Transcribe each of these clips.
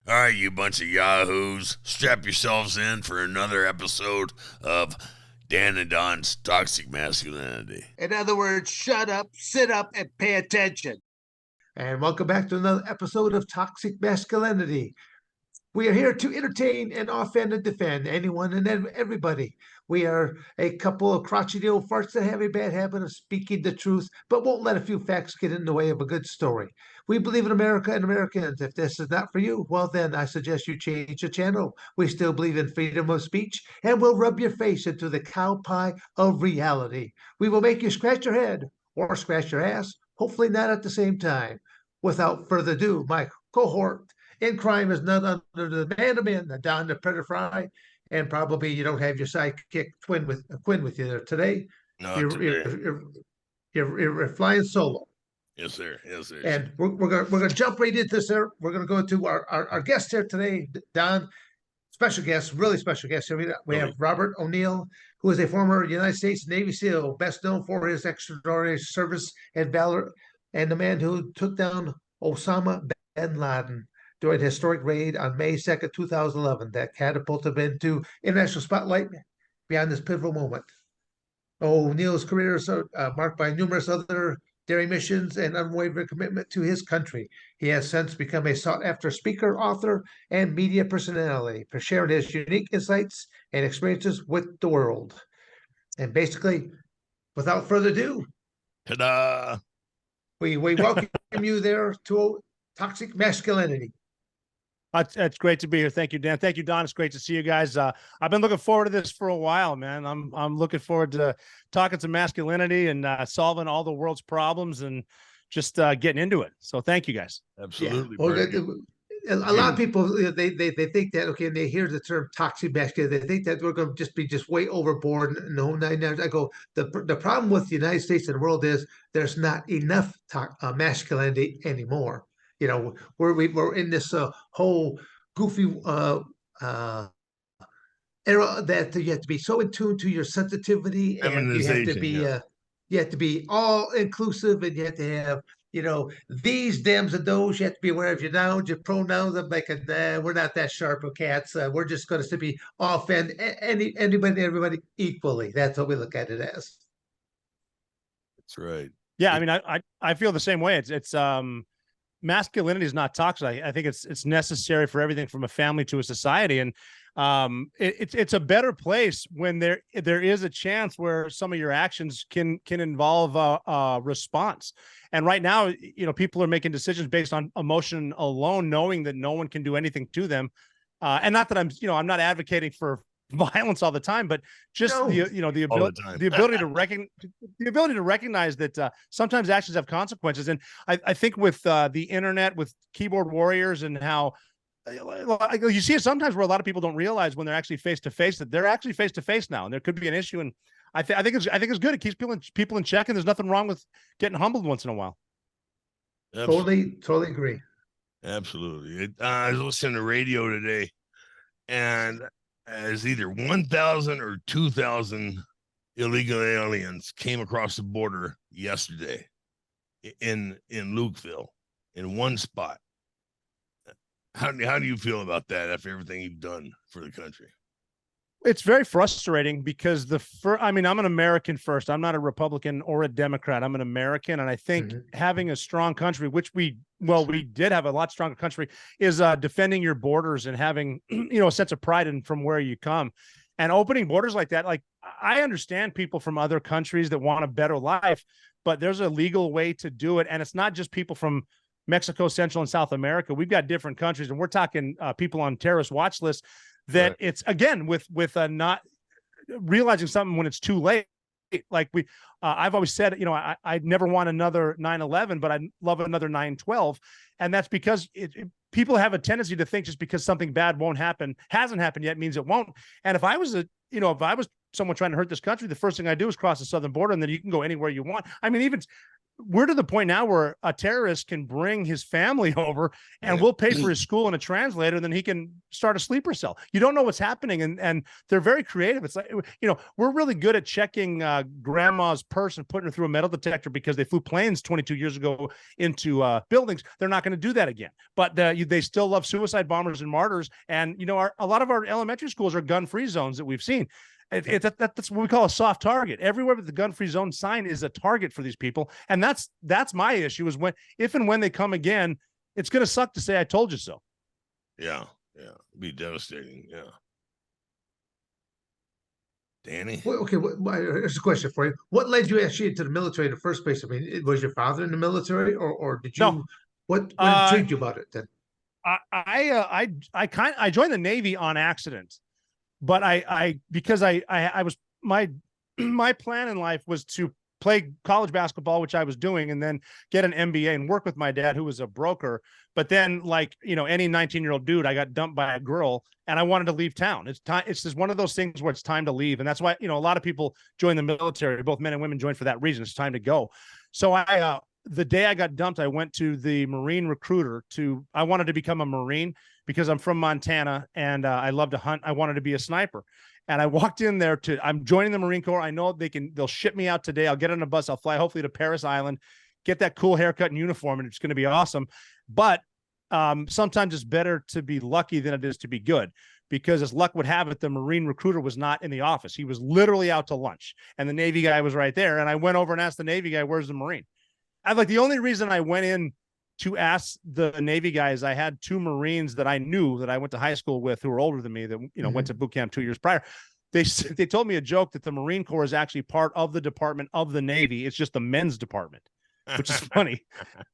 All right, you bunch of yahoos, strap yourselves in for another episode of Dan and Don's Toxic Masculinity. In other words, shut up, sit up, and pay attention. And welcome back to another episode of Toxic Masculinity. We are here to entertain and offend and defend anyone and everybody. We are a couple of crotchety old farts that have a bad habit of speaking the truth, but won't let a few facts get in the way of a good story. We believe in America and Americans. If this is not for you, well, then I suggest you change the channel. We still believe in freedom of speech, and we'll rub your face into the cow pie of reality. We will make you scratch your head or scratch your ass, hopefully not at the same time. Without further ado, my cohort in crime is none other than the man of men, the Don the Predator Fry, and probably you don't have your sidekick Quinn with you there today. No, You're, today. you're flying solo. Yes, sir. Yes, sir. And we're gonna jump right into this. Here, we're gonna go to our guest here today, Don. Special guest, really special guest. Here we have Robert O'Neill, who is a former United States Navy SEAL, best known for his extraordinary service and valor, and the man who took down Osama bin Laden during a historic raid on May 2nd, 2011, that catapulted him into international spotlight beyond this pivotal moment. O'Neill's career is marked by numerous other daring missions and unwavering commitment to his country. He has since become a sought-after speaker, author, and media personality for sharing his unique insights and experiences with the world. And basically, without further ado, Ta-da! we welcome you there to Toxic Masculinity. It's great to be here. Thank you, Dan. Thank you, Don. It's great to see you guys. I've been looking forward to this for a while, man. I'm looking forward to talking some masculinity and solving all the world's problems and just getting into it. So thank you, guys. Absolutely. Yeah. Well, a lot of people they think that, okay, and they hear the term toxic masculinity, they think that we're going to be just way overboard. No, I go, the problem with the United States and the world is there's not enough masculinity anymore. You know, we're in this whole goofy era that you have to be so in tune to your sensitivity, and you have to be all inclusive, and you have to have, these, thems, and those. You have to be aware of your nouns, your pronouns. I'm like, we're not that sharp of cats. We're just going to be offend anybody, everybody equally. That's what we look at it as. That's right. Yeah, I mean, I feel the same way. It's masculinity is not toxic. I think it's necessary for everything from a family to a society, and it's a better place when there is a chance where some of your actions can involve a response. And right now, people are making decisions based on emotion alone, knowing that no one can do anything to them. And not that I'm not advocating for violence all the time, but just the ability to recognize that sometimes actions have consequences. And I think with the internet, with keyboard warriors, and how you see it sometimes where a lot of people don't realize when they're actually face to face that they're actually face to face now, and there could be an issue. And I think it's good. It keeps people in check, and there's nothing wrong with getting humbled once in a while. Totally agree. Absolutely. I was listening to radio today, and as either 1,000 or 2,000 illegal aliens came across the border yesterday in Lukeville in one spot. How do you feel about that after everything you've done for the country? It's very frustrating because I'm an American first. I'm not a Republican or a Democrat. I'm an American. And I think having a strong country, which we did have a lot stronger country, is defending your borders and having, a sense of pride in from where you come. And opening borders like that, like, I understand people from other countries that want a better life, but there's a legal way to do it. And it's not just people from Mexico, Central and South America. We've got different countries, and we're talking people on terrorist watch lists. That it's, again, with not realizing something when it's too late. Like I've always said, I'd never want another 9/11, but I'd love another 9/12. And that's because people have a tendency to think just because something bad hasn't happened yet, means it won't. And if I was someone trying to hurt this country, the first thing I do is cross the southern border, and then you can go anywhere you want. I mean, even we're to the point now where a terrorist can bring his family over and we'll pay for his school and a translator, and then he can start a sleeper cell. You don't know what's happening. And they're very creative. It's like, we're really good at checking grandma's purse and putting her through a metal detector because they flew planes 22 years ago into buildings. They're not going to do that again. But they still love suicide bombers and martyrs. And, a lot of our elementary schools are gun-free zones that we've seen. That's what we call a soft target. Everywhere but the gun-free zone sign is a target for these people. And that's my issue is if and when they come again, it's going to suck to say, I told you so. Yeah. It'd be devastating. Yeah. Danny? Well, okay, here's a question for you. What led you actually into the military in the first place? I mean, was your father in the military or did you, No. What intrigued you about it then? I joined the Navy on accident. But because I was my plan in life was to play college basketball, which I was doing, and then get an MBA and work with my dad, who was a broker. But then, like, any 19-year-old dude, I got dumped by a girl and I wanted to leave town. It's time. It's just one of those things where it's time to leave. And that's why, a lot of people join the military, both men and women join for that reason. It's time to go. So the day I got dumped, I went to the Marine recruiter I wanted to become a Marine because I'm from Montana and I love to hunt. I wanted to be a sniper. And I walked in there I'm joining the Marine Corps. I know they'll ship me out today. I'll get on a bus. I'll fly hopefully to Paris Island, get that cool haircut and uniform, and it's going to be awesome. But sometimes it's better to be lucky than it is to be good, because as luck would have it, the Marine recruiter was not in the office. He was literally out to lunch and the Navy guy was right there. And I went over and asked the Navy guy, where's the Marine? The only reason I went in to ask the Navy guys, I had two Marines that I knew that I went to high school with who were older than me that, went to boot camp 2 years prior. They told me a joke that the Marine Corps is actually part of the department of the Navy. It's just the men's department, which is funny.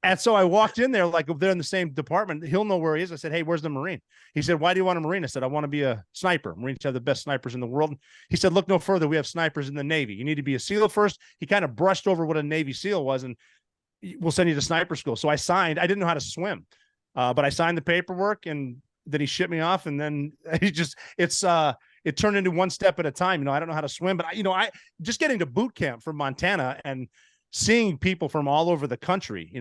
And so I walked in there, like, if they're in the same department, he'll know where he is. I said, hey, where's the Marine? He said, why do you want a Marine? I said, I want to be a sniper. Marines have the best snipers in the world. He said, look no further. We have snipers in the Navy. You need to be a SEAL first. He kind of brushed over what a Navy SEAL was, and we'll send you to sniper school. So I signed. I didn't know how to swim, but I signed the paperwork, and then he shipped me off. And then it turned into one step at a time. I don't know how to swim, but I just getting to boot camp from Montana and seeing people from all over the country,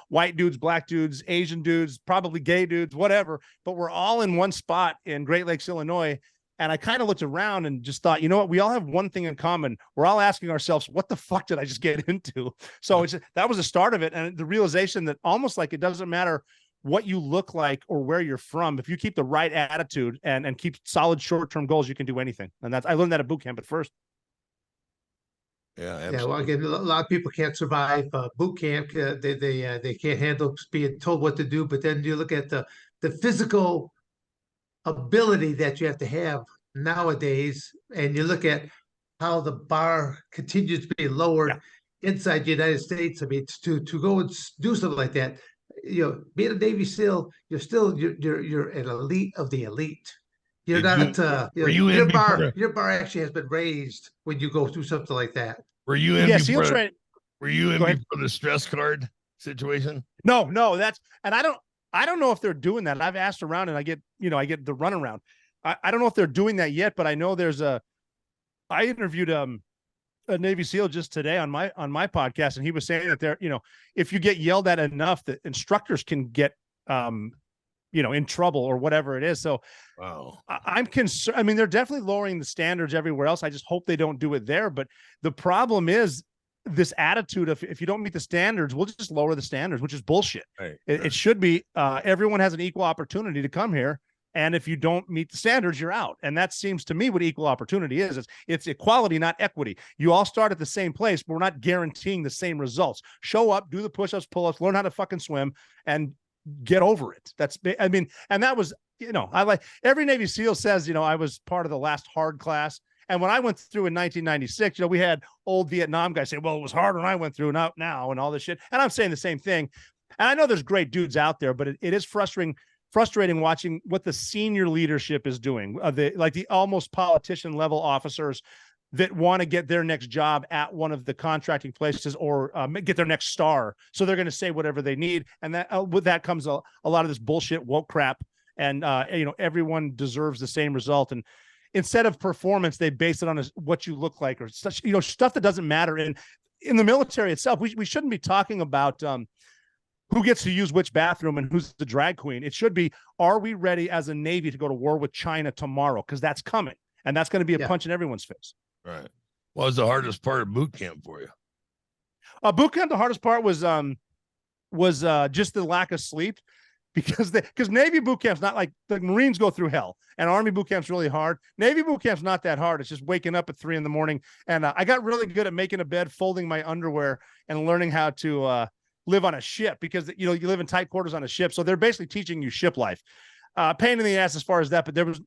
white dudes, black dudes, Asian dudes, probably gay dudes, whatever, but we're all in one spot in Great Lakes, Illinois. And I kind of looked around and just thought, what? We all have one thing in common. We're all asking ourselves, what the fuck did I just get into? So that was the start of it. And the realization that almost like it doesn't matter what you look like or where you're from. If you keep the right attitude and keep solid short-term goals, you can do anything. And I learned that at boot camp at first. Yeah, absolutely. Yeah, well, again, a lot of people can't survive boot camp. They can't handle being told what to do. But then you look at the physical ability that you have to have nowadays, and you look at how the bar continues to be lowered inside the United States. I mean, to go and do something like that, being a Navy SEAL, you're an elite of the elite. You're not. Your bar actually has been raised when you go through something like that. Were you in? Were you in before the stress card situation? No, and I don't know if they're doing that. I've asked around and I get the runaround. I don't know if they're doing that yet, but I know I interviewed a Navy SEAL just today on my podcast, and he was saying that if you get yelled at enough, the instructors can get in trouble or whatever it is. So wow. I'm concerned. I mean, they're definitely lowering the standards everywhere else. I just hope they don't do it there. But the problem is this attitude of, if you don't meet the standards, we'll just lower the standards, which is bullshit. Right. It should be everyone has an equal opportunity to come here. And if you don't meet the standards, you're out. And that seems to me what equal opportunity is. It's equality, not equity. You all start at the same place, but we're not guaranteeing the same results. Show up, do the push-ups, pull-ups, learn how to fucking swim, and get over it. And that was, I like every Navy SEAL says, I was part of the last hard class. And when I went through in 1996, we had old Vietnam guys say, well, it was hard when I went through, not now, and all this shit. And I'm saying the same thing. And I know there's great dudes out there, but it is frustrating watching what the senior leadership is doing. The almost politician level officers that want to get their next job at one of the contracting places or get their next star. So they're going to say whatever they need. And that with that comes a lot of this bullshit woke crap. And, everyone deserves the same result. And instead of performance, they base it on what you look like or such, stuff that doesn't matter. And in the military itself, we shouldn't be talking about who gets to use which bathroom and who's the drag queen. It should be, are we ready as a Navy to go to war with China tomorrow? Because that's coming, and that's going to be a punch in everyone's face. Right. What was the hardest part of boot camp for you? Boot camp, the hardest part was just the lack of sleep, because Navy boot camp's not like the Marines go through hell, and Army boot camp's really hard. Navy boot camp's not that hard. It's just waking up at 3 a.m. And I got really good at making a bed, folding my underwear, and learning how to live on a ship, because you live in tight quarters on a ship. So they're basically teaching you ship life. Pain in the ass as far as that, but there was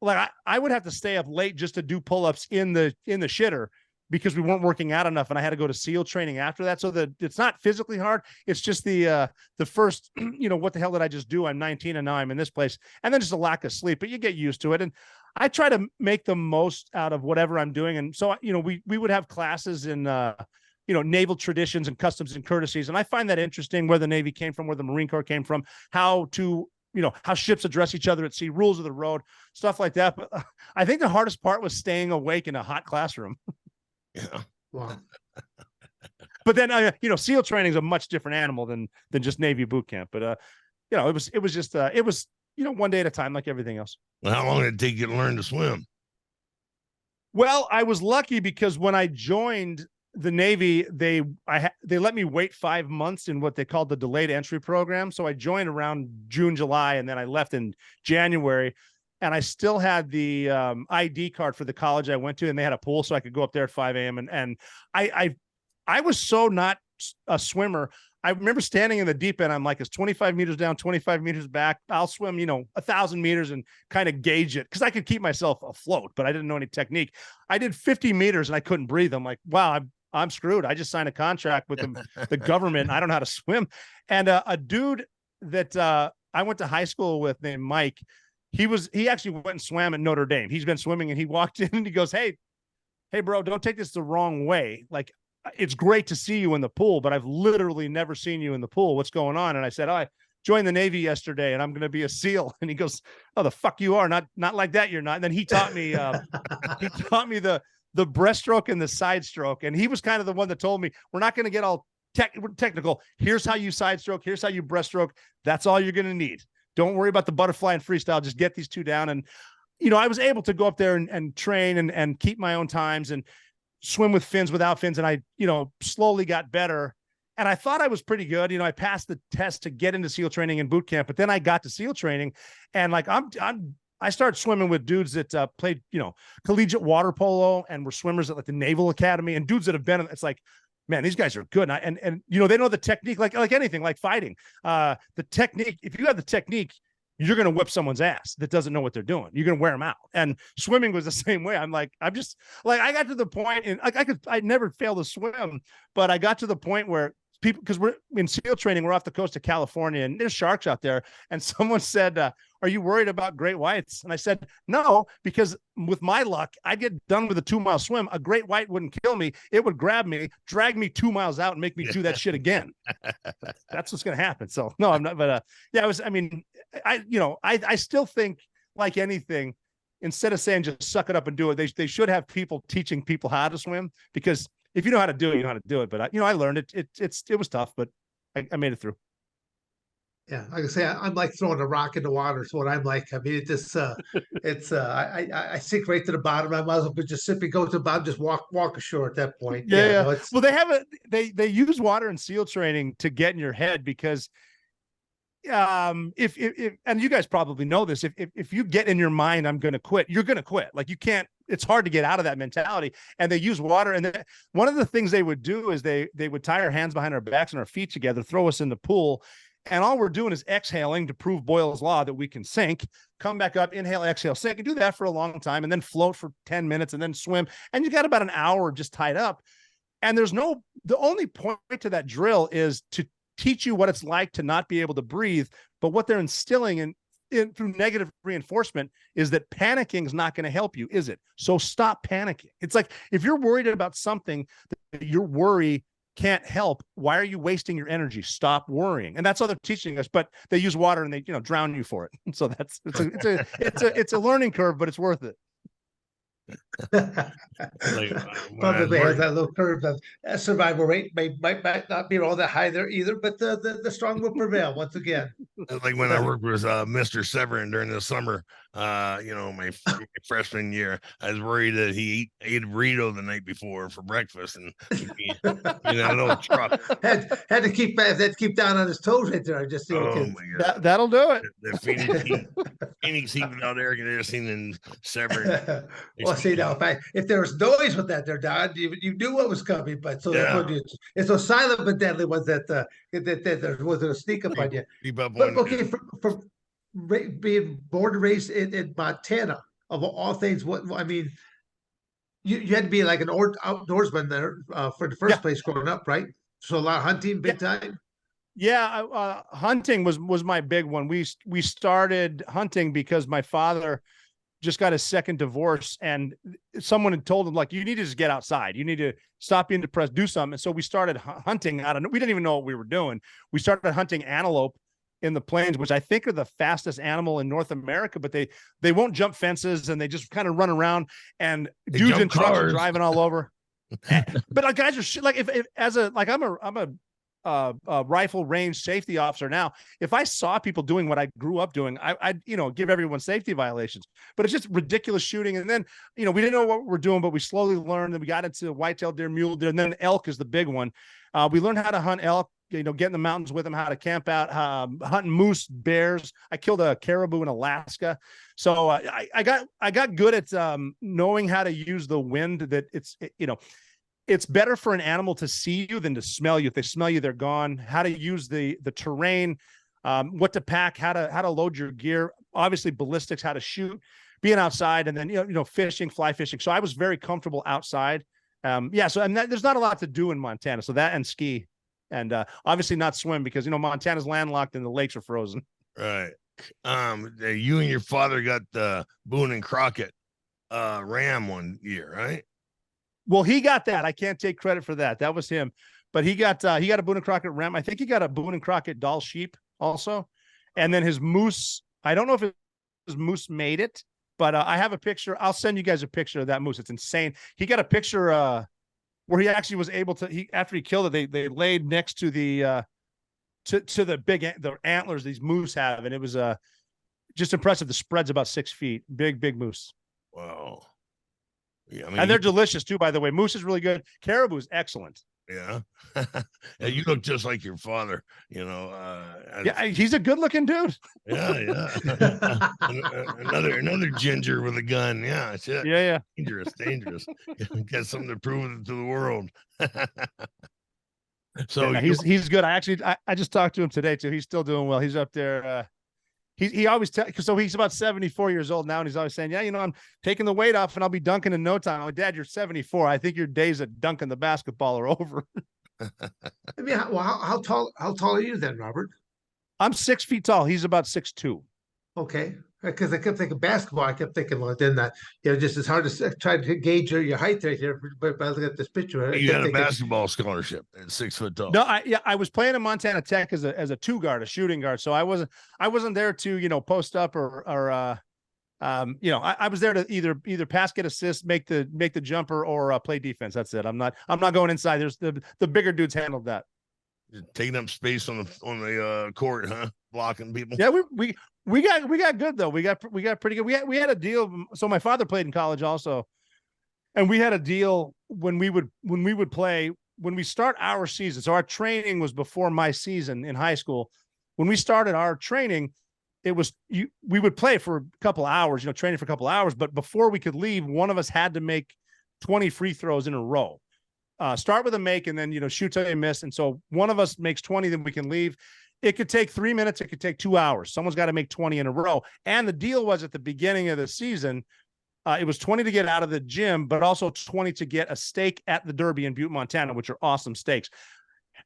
like I would have to stay up late just to do pull-ups in the shitter, because we weren't working out enough, and I had to go to SEAL training after that. So it's not physically hard. It's just the first, what the hell did I just do? I'm 19 and now I'm in this place. And then just a lack of sleep, but you get used to it. And I try to make the most out of whatever I'm doing. And so, we would have classes in, naval traditions and customs and courtesies. And I find that interesting, where the Navy came from, where the Marine Corps came from, how ships address each other at sea, rules of the road, stuff like that. But I think the hardest part was staying awake in a hot classroom. Yeah. Wow. But then, SEAL training is a much different animal than just Navy boot camp. But, it was just, one day at a time, like everything else. Well, how long did it take you to learn to swim? Well, I was lucky, because when I joined the Navy, they let me wait 5 months in what they called the delayed entry program. So I joined around June, July, and then I left in January. And I still had the ID card for the college I went to, and they had a pool, so I could go up there at 5 a.m. And I was so not a swimmer. I remember standing in the deep end. I'm like, it's 25 meters down, 25 meters back. I'll swim, 1,000 meters and kind of gauge it, because I could keep myself afloat, but I didn't know any technique. I did 50 meters and I couldn't breathe. I'm like, wow, I'm screwed. I just signed a contract with the government. I don't know how to swim. And a dude that I went to high school with named Mike, he actually went and swam at Notre Dame. He's been swimming, and he walked in and he goes, hey, bro, don't take this the wrong way. Like, it's great to see you in the pool, but I've literally never seen you in the pool. What's going on? And I said, I joined the Navy yesterday, and I'm going to be a SEAL. And he goes, oh, the fuck you are. Not like that. You're not. And then he taught me, the breaststroke and the side stroke. And he was kind of the one that told me, we're not going to get all technical. Here's how you side stroke. Here's how you breaststroke. That's all you're going to need. Don't worry about the butterfly and freestyle. Just get these two down. And, I was able to go up there and train and keep my own times and swim with fins, without fins. And I, slowly got better. And I thought I was pretty good. I passed the test to get into SEAL training and boot camp, but then I got to SEAL training, and like, I started swimming with dudes that played, collegiate water polo and were swimmers at like the Naval Academy, and dudes that have been, it's like, man, these guys are good. And they know the technique, like anything, like fighting. The technique, if you have the technique, you're going to whip someone's ass that doesn't know what they're doing. You're going to wear them out. And swimming was the same way. I got to the point, and I never failed to swim, but I got to the point where people, because we're in SEAL training, we're off the coast of California, and there's sharks out there. And someone said, are you worried about great whites? And I said, no, because with my luck, I'd get done with a 2-mile swim. A great white wouldn't kill me. It would grab me, drag me 2 miles out, and make me do that shit again. That's what's going to happen. So no, I'm not, but I still think, like anything, instead of saying just suck it up and do it, they should have people teaching people how to swim, because if you know how to do it, you know how to do it. But I learned it. It was tough, but I made it through. Yeah, like I say, I'm like throwing a rock in the water. Is what I'm like. I mean, I sink right to the bottom. I might as well just simply go to the bottom, just walk ashore at that point. Yeah. No, well, they use water in SEAL training to get in your head, because if and you guys probably know this, if you get in your mind, I'm going to quit, you're going to quit. Like, you can't. It's hard to get out of that mentality. And they use water. And one of the things they would do is they would tie our hands behind our backs and our feet together, throw us in the pool. And all we're doing is exhaling to prove Boyle's law that we can sink, come back up, inhale, exhale, sink, and do that for a long time, and then float for 10 minutes and then swim. And you got about an hour just tied up. And the only point to that drill is to teach you what it's like to not be able to breathe. But what they're instilling in through negative reinforcement is that panicking is not going to help you, is it? So stop panicking. It's like, if you're worried about something that your worry can't help, why are you wasting your energy? Stop worrying. And that's all they're teaching us. But they use water and they drown you for it. So it's a learning curve, but it's worth it. Like when I was Probably has working, that little curve of survival rate might not be all that high there either, but the strong will prevail once again. like when I worked with Mr. Severin during the summer, my freshman year, I was worried that he ate a burrito the night before for breakfast, and he'd be in that little truck. Had to keep down on his toes right there. Just Oh my god, That'll do it. the Phoenix heat without air conditioning and Severin. Well, see now, if there was noise with that there, Don, you knew what was coming. But so Yeah. it's those silent but deadly ones that there was a sneak up on you. Keep up But on okay, from being born and raised in Montana, of all things, what I mean, you had to be like an outdoorsman there for the first place growing up, right? So a lot of hunting, big time. Yeah, hunting was my big one. We started hunting because my father just got his second divorce, and someone had told him, like, you need to just get outside. You need to stop being depressed, do something. And so we started hunting. We didn't even know what we were doing. We started hunting antelope in the plains, which I think are the fastest animal in North America, but they won't jump fences, and they just kind of run around, and dudes in trucks are driving all over. But guys are like, if I'm a rifle range safety officer now. If I saw people doing what I grew up doing, I'd give everyone safety violations. But it's just ridiculous shooting. And then we didn't know what we're doing, but we slowly learned, and we got into whitetail deer, mule deer, and then elk is the big one. We learned how to hunt elk. Get in the mountains with them, how to camp out, hunting moose, bears. I killed a caribou in Alaska. So I got good at knowing how to use the wind. That it's better for an animal to see you than to smell you. If they smell you, they're gone. How to use the terrain, what to pack, how to load your gear. Obviously, ballistics, how to shoot, being outside, and then fishing, fly fishing. So I was very comfortable outside. So there's not a lot to do in Montana. So that and ski, and obviously not swim because Montana's landlocked and the lakes are frozen. Right. You and your father got the Boone and Crockett ram one year, right? Well, he got that. I can't take credit for that. That was him. But he got a Boone and Crockett ram. I think he got a Boone and Crockett doll sheep also. And then his moose, I don't know if his moose made it, but I have a picture. I'll send you guys a picture of that moose. It's insane. He got a picture where he actually was able to, after he killed it, they laid next to the to the antlers these moose have. And it was just impressive. The spread's about 6 feet. Big moose. Wow. Yeah, and they're delicious too, by the way. Moose is really good. Caribou is excellent. Yeah. You look just like your father, Yeah, he's a good looking dude. Yeah. another ginger with a gun. Yeah, shit. Yeah. Dangerous. Got something to prove to the world. So yeah, he's good. I just talked to him today too. He's still doing well. He's up there. He always so he's about 74 years old now, and he's always saying, I'm taking the weight off and I'll be dunking in no time. I'm like, Dad, you're 74. I think your days at dunking the basketball are over. I mean, how tall are you then, Robert? I'm 6 feet tall. He's about 6'2". Okay. Because I kept thinking basketball. I kept thinking, well, then that, just as hard to try to gauge your height right here. But I look at this picture. You got a basketball scholarship at 6 foot tall. No, I was playing in Montana Tech as a two guard, a shooting guard. So I wasn't there to post up or I was there to either pass, get assists, make the jumper, or play defense. That's it. I'm not going inside. There's the bigger dudes handled that. Just taking up space on the court, huh? Blocking people. Yeah, we got good though. We got pretty good. We had a deal. So my father played in college also, and we had a deal when we would play when we start our season. So our training was before my season in high school. When we started our training, we would play for a couple hours, training for a couple hours. But before we could leave, one of us had to make 20 free throws in a row. Start with a make and then, shoot till you miss. And so one of us makes 20, then we can leave. It could take 3 minutes. It could take 2 hours. Someone's got to make 20 in a row. And the deal was at the beginning of the season, it was 20 to get out of the gym, but also 20 to get a steak at the Derby in Butte, Montana, which are awesome steaks.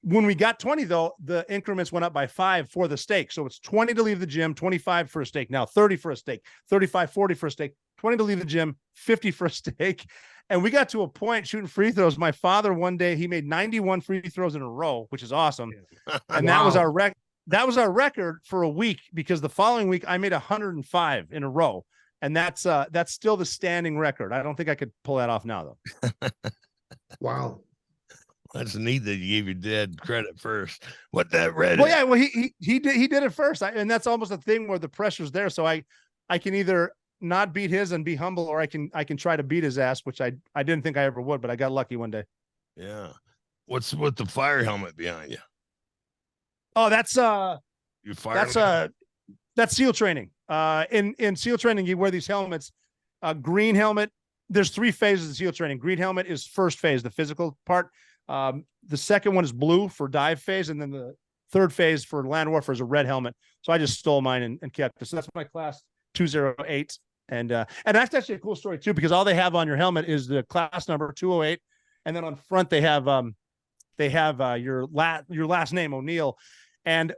When we got 20, though, the increments went up by 5 for the steak. So it's 20 to leave the gym, 25 for a steak. Now 30 for a steak, 35, 40 for a steak, 20 to leave the gym, 50 for a steak. And we got to a point shooting free throws. My father, one day, he made 91 free throws in a row, which is awesome. And wow. That was our record for a week, because the following week I made 105 in a row. And that's still the standing record. I don't think I could pull that off now, though. Wow. That's neat that you gave your dad credit first. What that red? Well, yeah, well, he did it first, and that's almost a thing where the pressure's there. So I can either not beat his and be humble, or I can try to beat his ass, which I didn't think I ever would, but I got lucky one day. Yeah. What's with the fire helmet behind you? Oh, that's You fire. that's SEAL training. In SEAL training, you wear these helmets. Green helmet. There's 3 phases of SEAL training. Green helmet is first phase, the physical part. The second one is blue for dive phase, and then the third phase for land warfare is a red helmet. So I just stole mine and kept it. So that's my class 208. And that's actually a cool story too, because all they have on your helmet is the class number 208, and then on front they have your last name, O'Neill. And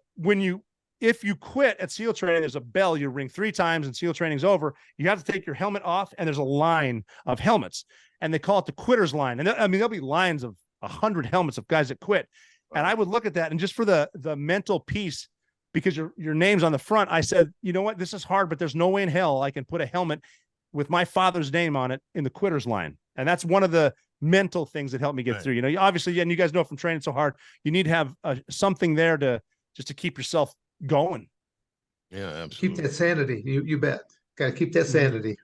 if you quit at SEAL training, there's a bell you ring 3 times, and SEAL training's over. You have to take your helmet off, and there's a line of helmets, and they call it the quitter's line. And there'll be lines of 100 helmets of guys that quit. Wow. And I would look at that, and just for the mental piece, because your name's on the front, I said, you know what, this is hard, but there's no way in hell I can put a helmet with my father's name on it in the quitter's line. And that's one of the mental things that helped me get through. You know, obviously, and you guys know from training so hard, you need to have something there to keep yourself going. Yeah, absolutely. Keep that sanity. You bet. Got to keep that sanity.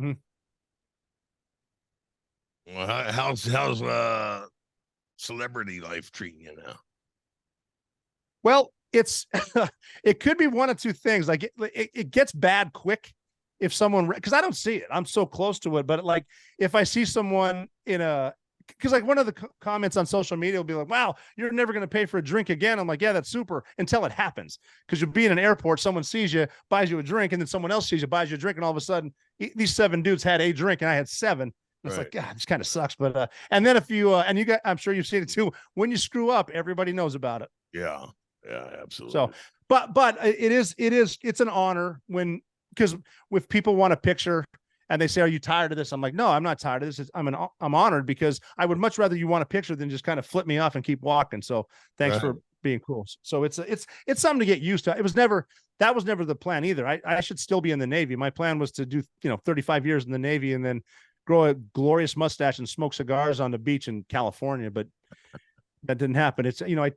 Mm-hmm. Well, how's celebrity life treating you now? Well, it could be one of 2 things. Like it gets bad quick if someone, because I don't see it. I'm so close to it. But like if I see someone because like one of the comments on social media will be like, wow, you're never going to pay for a drink again. I'm like, yeah, that's super, until it happens. Because you'll be in an airport, someone sees you, buys you a drink, and then someone else sees you, buys you a drink, and all of a sudden these 7 dudes had a drink and I had 7. It's like, God, this kind of sucks. But and then if you and you got, I'm sure you've seen it too, when you screw up, everybody knows about it. Yeah, absolutely. So but it's an honor because if people want a picture and they say, are you tired of this? I'm like, no, I'm not tired of this. I'm honored, because I would much rather you want a picture than just kind of flip me off and keep walking. So thanks for being cool. So it's something to get used to. That was never the plan either. I should still be in the Navy. My plan was to do 35 years in the Navy and then grow a glorious mustache and smoke cigars on the beach in California, but that didn't happen. It's when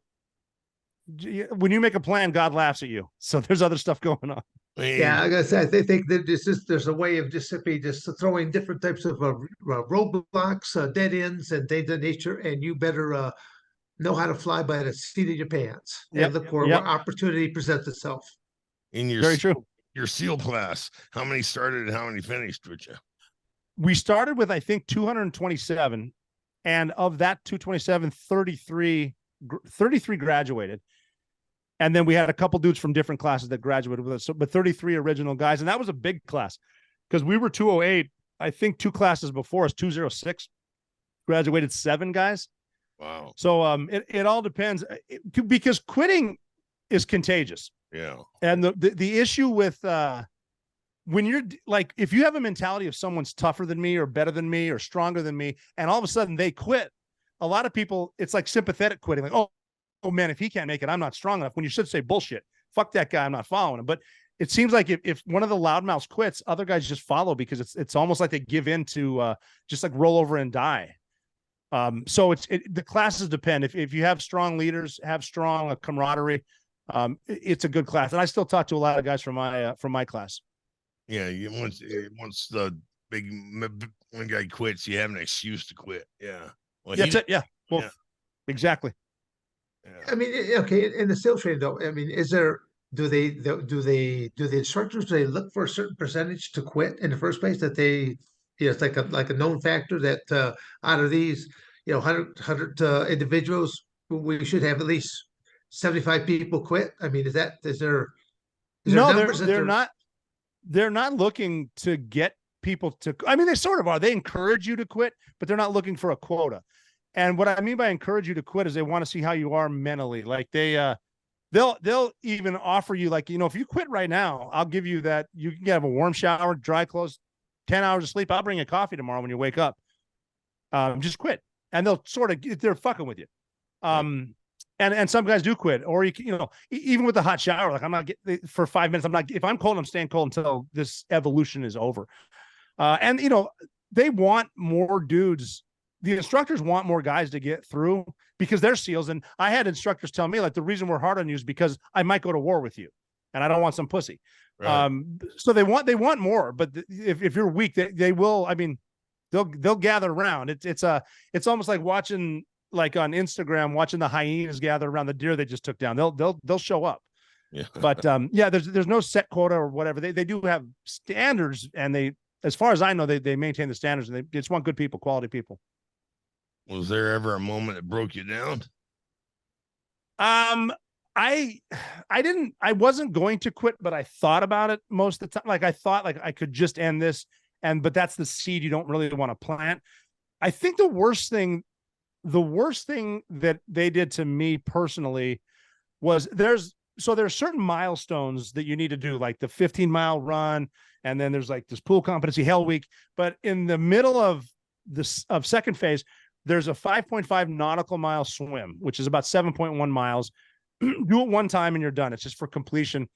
you make a plan, God laughs at you. So there's other stuff going on. Yeah, I gotta say, I think that there's a way of just simply just throwing different types of roadblocks, dead ends, and things of nature, and you better know how to fly by the seat of your pants and look where opportunity presents itself. In your Very true. Your SEAL class, how many started and how many finished with you? We started with, I think, 227, and of that 227, 33 graduated. And then we had a couple dudes from different classes that graduated with us. So, but 33 original guys. And that was a big class because we were 208. I think 2 classes before us, 206, graduated 7 guys. Wow. So it all depends, because quitting is contagious. Yeah. And the issue with when you're like, if you have a mentality of someone's tougher than me or better than me or stronger than me, and all of a sudden they quit, a lot of people, it's like sympathetic quitting. Like, oh man, if he can't make it, I'm not strong enough. When you should say, bullshit, fuck that guy, I'm not following him. But it seems like if one of the loudmouths quits, other guys just follow, because it's almost like they give in to just like roll over and die. So the classes depend. If you have strong leaders, have strong camaraderie, it's a good class. And I still talk to a lot of guys from my class. Yeah, once the big one guy quits, you have an excuse to quit. Yeah. Well, that's it. Yeah. Well, exactly. Yeah. I mean, okay, in the SEAL training though, I mean, do the instructors, do they look for a certain percentage to quit in the first place, that they, it's like a known factor that out of these, 100 individuals, we should have at least 75 people quit? I mean, is there no, numbers they're not looking to get people to, I mean, they sort of are. They encourage you to quit, but they're not looking for a quota. And what I mean by encourage you to quit is they want to see how you are mentally. Like they'll even offer you, like, if you quit right now, I'll give you that. You can have a warm shower, dry clothes, 10 hours of sleep. I'll bring you coffee tomorrow when you wake up. Just quit. And they'll they're fucking with you. And some guys do quit, or even with the hot shower, like I'm not getting for 5 minutes. I'm not, if I'm cold, I'm staying cold until this evolution is over. And they want more dudes. The instructors want more guys to get through because they're SEALs. And I had instructors tell me, like, the reason we're hard on you is because I might go to war with you, and I don't want some pussy. Right. So they want more, but if you're weak, they will. I mean, they'll gather around. It's almost like watching, like on Instagram, watching the hyenas gather around the deer they just took down. They'll show up. Yeah. But there's no set quota or whatever. They do have standards, and they, as far as I know, they maintain the standards, and they just want good people, quality people. Was there ever a moment that broke you down? I wasn't going to quit, but I thought about it most of the time. Like, I thought, like, I could just end this, but that's the seed you don't really want to plant. I think the worst thing that they did to me personally was there's certain milestones that you need to do, like the 15-mile run. And then there's like this pool competency, Hell Week. But in the middle of second phase, there's a 5.5 nautical mile swim, which is about 7.1 miles. Do it one time and you're done. It's just for completion.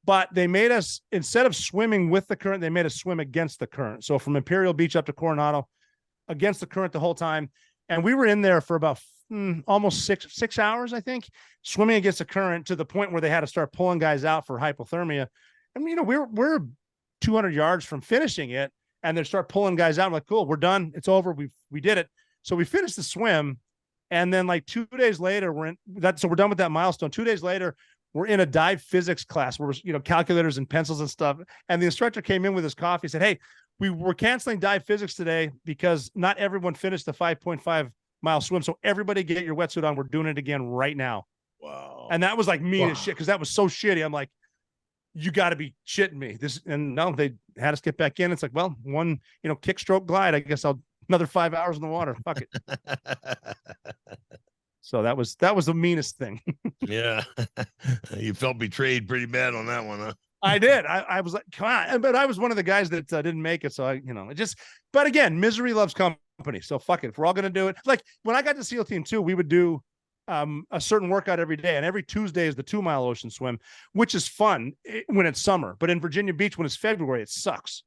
But they made us, instead of swimming with the current, they made us swim against the current. So from Imperial Beach up to Coronado, against the current the whole time. And we were in there for about almost six hours, I think, swimming against the current, to the point where they had to start pulling guys out for hypothermia. I mean, we're 200 yards from finishing it, and they start pulling guys out. I'm like, cool, we're done. It's over. We did it. So we finished the swim. And then like 2 days later, so we're done with that milestone. 2 days later, we're in a dive physics class where, calculators and pencils and stuff. And the instructor came in with his coffee, said, hey, we're canceling dive physics today because not everyone finished the 5.5 mile swim. So everybody get your wetsuit on. We're doing it again right now. Wow. And that was like mean as shit, because that was so shitty. I'm like, you got to be shitting me. And no, they had us get back in. It's like, well, one, kick, stroke, glide. I guess another 5 hours in the water. Fuck it. So that was the meanest thing. Yeah. You felt betrayed pretty bad on that one, huh? I did. I was like, come on. But I was one of the guys that didn't make it. So but again, misery loves company. So fuck it. If we're all going to do it. Like when I got to SEAL Team 2, we would do a certain workout every day. And every Tuesday is the 2-mile ocean swim, which is fun when it's summer. But in Virginia Beach, when it's February, it sucks.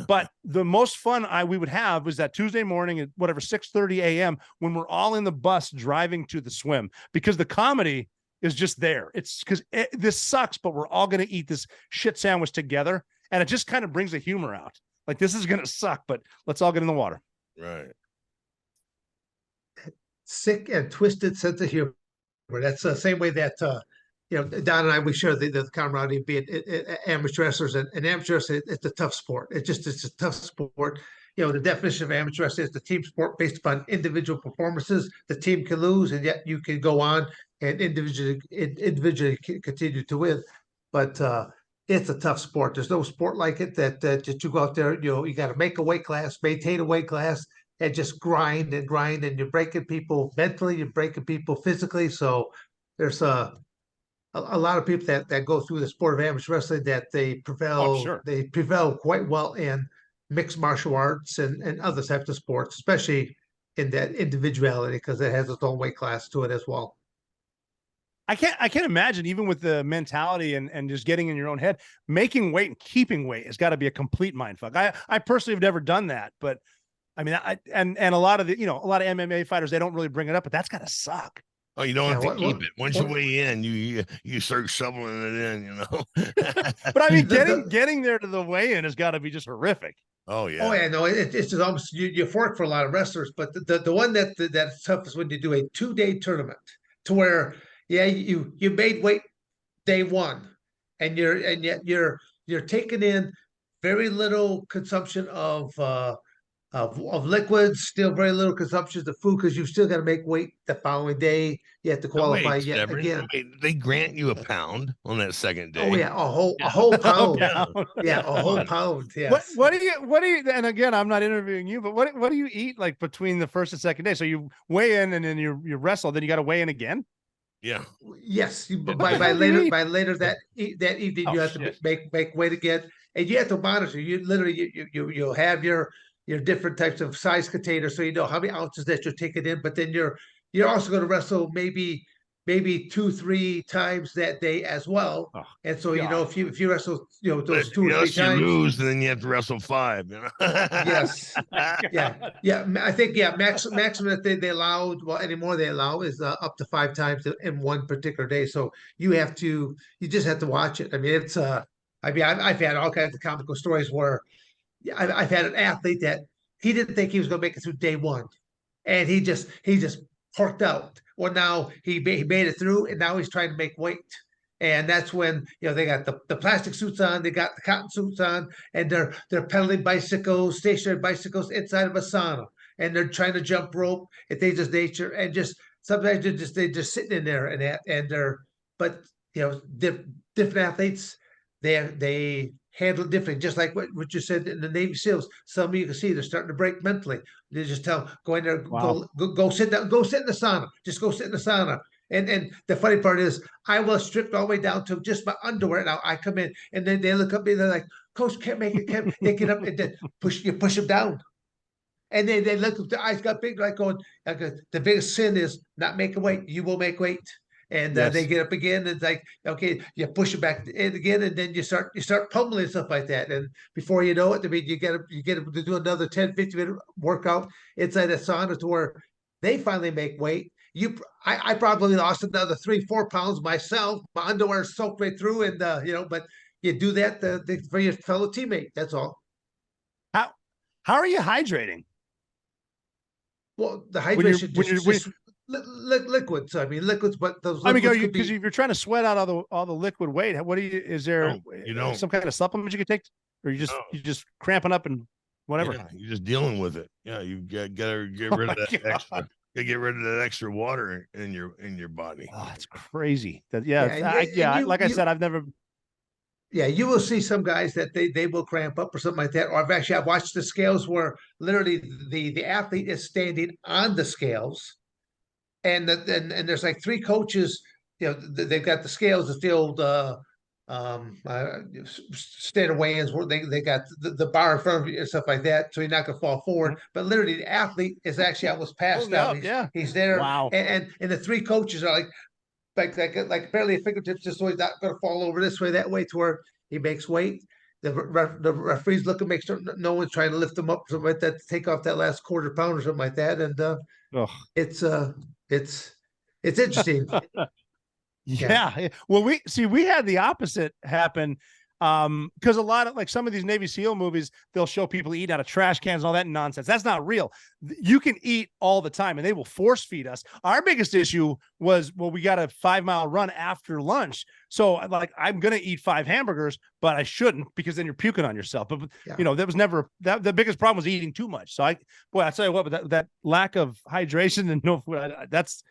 But the most fun we would have was that Tuesday morning at whatever, 6:30 a.m. when we're all in the bus driving to the swim, because the comedy is just there. It's because this sucks, but we're all going to eat this shit sandwich together. And it just kind of brings the humor out. Like, this is going to suck, but let's all get in the water. Right. Sick and twisted sense of humor. That's the same way that, Don and I, we share the camaraderie, be it amateur wrestlers and amateur wrestling. It's a tough sport. It's a tough sport. The definition of amateur wrestling is the team sport based upon individual performances. The team can lose, and yet you can go on and individually continue to win. But it's a tough sport. There's no sport like it that you go out there. You got to make a weight class, maintain a weight class, and just grind, and you're breaking people mentally, you're breaking people physically. So there's a lot of people that go through the sport of amateur wrestling that they prevail. Oh, sure. They prevail quite well in mixed martial arts and other types of sports, especially in that individuality, because it has its own weight class to it as well. I can't imagine, even with the mentality and just getting in your own head, making weight and keeping weight has got to be a complete mindfuck. I personally have never done that, but I mean, and a lot of a lot of MMA fighters, they don't really bring it up, but that's gotta suck. Oh, you don't have to keep it. Once you weigh in, you start shoveling it in, But I mean, getting there to the weigh-in has got to be just horrific. Oh yeah. Oh yeah, no, it's just almost you fork for a lot of wrestlers, but the one that's tough is when you do a 2-day tournament, to where you made weight day one, and yet you're taking in very little consumption of liquids, still very little consumption of food, because you still got to make weight the following day. You have to qualify yet again. They grant you a pound on that second day. Oh yeah, a whole pound. Yeah, a whole pound. Yes. What do you? And again, I'm not interviewing you, but what do you eat like between the first and second day? So you weigh in and then you wrestle, then you got to weigh in again. Yeah. Yes. By later that evening, you have to make weight again, and you have to monitor. You literally you'll have your different types of size containers, so you know how many ounces that you're taking in. But then you're also going to wrestle maybe maybe 2-3 times that day as well. Oh, And so, you know, God. if you wrestle, you know, But those 2 or 3 unless you times, lose, then you have to wrestle 5. You know? yes. My Yeah, God. yeah. I think maximum that they allowed, well, anymore they allow is up to 5 times in one particular day. So you just have to watch it. I mean, it's I mean, I've had all kinds of comical stories where I've had an athlete that he didn't think he was going to make it through day one, and he just porked out. Well, now he made it through, and now he's trying to make weight. And that's when, you know, they got the plastic suits on, they got the cotton suits on, and they're pedaling bicycles, stationary bicycles inside of a sauna, and they're trying to jump rope at Dangerous Nature, and just sometimes they're just sitting in there and they're, but you know, different athletes, they handle it differently. Just like what you said in the Navy SEALs, some of you can see they're starting to break mentally. They just tell them, go in there, Wow. go sit down, go sit in the sauna, just go sit in the sauna. And the funny part is, I was stripped all the way down to just my underwear. Now I come in, and then they look at me, they're like, "Coach, can't make it." Can't. They get up and then push them down, and they look. Their eyes got big, like going. Like the biggest sin is not making weight. You will make weight. And they Yes. get up again, and it's like, okay, you push it back in again, and then you start pummeling stuff like that. And before you know it, I mean, you get them to do another 10-15 minute workout inside a sauna to where they finally make weight. I probably lost another 3-4 pounds myself. My underwear soaked right through, and you know, but you do that for your fellow teammate. That's all. How how are you hydrating Well, the when you're hydration when you're when, just liquids. I mean, liquids, but those I mean, liquids could because be. if you're trying to sweat out all the liquid weight, what do you? Is there No, you don't. some kind of supplement you could take, or No. you just cramping up and whatever? Yeah, you're just dealing with it. Yeah, you gotta get Oh rid my of that God. extra. You get rid of that extra water in your body. Oh, it's crazy. That Yeah, and, and like I said, I've never. yeah, you will see some guys that they will cramp up or something like that. Or I've watched the scales where literally the athlete is standing on the scales, and there's like 3 coaches. You know, they've got the scales, the field standard weigh-ins where they got the bar in front of you and stuff like that, so you're not gonna fall forward. But literally, the athlete is actually almost passed Holding out. up, yeah. He's there, Wow. and the 3 coaches are like barely a fingertip, just so he's not going to fall over this way, that way, to where he makes weight. The referee's looking, make sure no one's trying to lift him up, something like that, to take off that last quarter pound or something like that. And Ugh. it's it's interesting. Yeah. Yeah. Well, we had the opposite happen. Because a lot of, like, some of these Navy SEAL movies, they'll show people eating out of trash cans and all that nonsense. That's not real. You can eat all the time, and they will force feed us. Our biggest issue was, well, we got a 5-mile run after lunch, so like I'm gonna eat 5 hamburgers, but I shouldn't, because then you're puking on yourself. But Yeah. you know, that was never that. The biggest problem was eating too much. So I tell you what, but that lack of hydration and no food, that's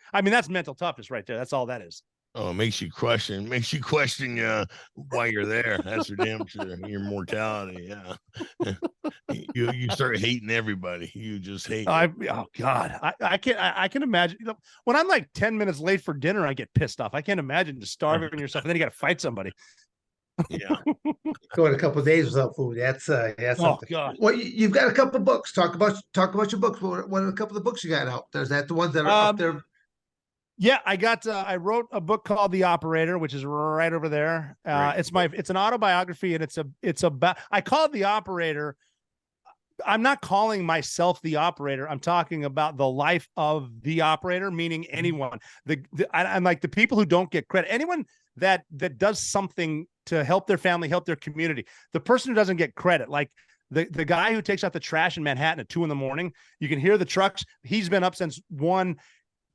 mental toughness right there. That's all that is. Oh, it makes you question why you're there. That's for damn sure. Your mortality. Yeah. you start hating everybody. You just hate. Oh God, I can imagine, you know, when I'm like 10 minutes late for dinner, I get pissed off. I can't imagine just starving yourself and then you got to fight somebody. Yeah. Going a couple of days without food. That's Oh something. God. Well, you've got a couple of books. Talk about your books. What are a couple of books you got out? Is that the ones that are up there? Yeah, I wrote a book called The Operator, which is right over there. It's an autobiography, and it's about, I call it The Operator. I'm not calling myself the operator. I'm talking about the life of the operator, meaning anyone. I'm like the people who don't get credit. Anyone that does something to help their family, help their community. The person who doesn't get credit, like the guy who takes out the trash in Manhattan at 2 a.m. You can hear the trucks. He's been up since 1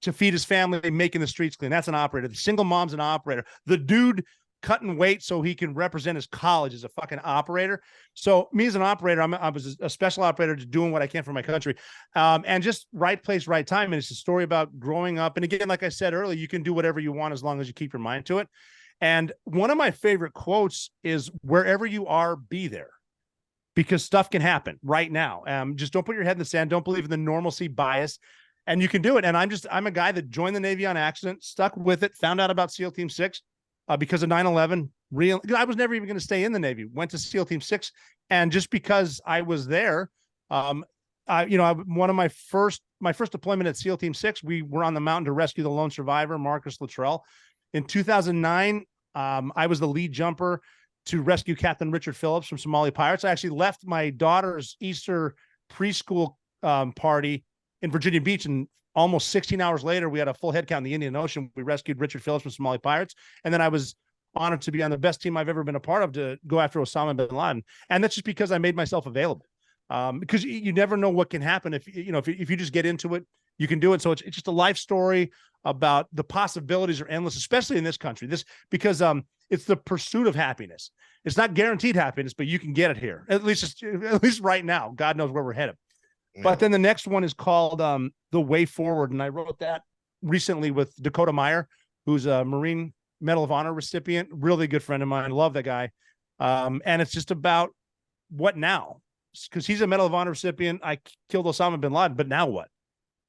to feed his family, making the streets clean. That's an operator. The single mom's an operator. The dude cutting weight so he can represent his college is a fucking operator. So me as an operator, I was a special operator, just doing what I can for my country, and just right place, right time. And it's a story about growing up. And again, like I said earlier, you can do whatever you want as long as you keep your mind to it. And one of my favorite quotes is, wherever you are, be there. Because stuff can happen right now. Just don't put your head in the sand. Don't believe in the normalcy bias. And you can do it. And I'm a guy that joined the Navy on accident, stuck with it, found out about SEAL Team 6 because of 9/11. I was never even going to stay in the Navy. Went to SEAL Team 6. And just because I was there, one of my first my first deployment at SEAL Team 6, we were on the mountain to rescue the lone survivor, Marcus Luttrell. In 2009, I was the lead jumper to rescue Captain Richard Phillips from Somali pirates. I actually left my daughter's Easter preschool party in Virginia Beach, and almost 16 hours later, we had a full head count in the Indian Ocean. We rescued Richard Phillips from Somali pirates. And then I was honored to be on the best team I've ever been a part of to go after Osama bin Laden. And that's just because I made myself available. Because you never know what can happen if you just get into it, you can do it. So it's just a life story about the possibilities are endless, especially in this country. Because it's the pursuit of happiness. It's not guaranteed happiness, but you can get it here. At least right now. God knows where we're headed. Yeah. But then the next one is called The Way Forward, and I wrote that recently with Dakota Meyer, who's a Marine Medal of Honor recipient, really good friend of mine. Love that guy. And it's just about what now? Because he's a Medal of Honor recipient. I killed Osama bin Laden, but now what?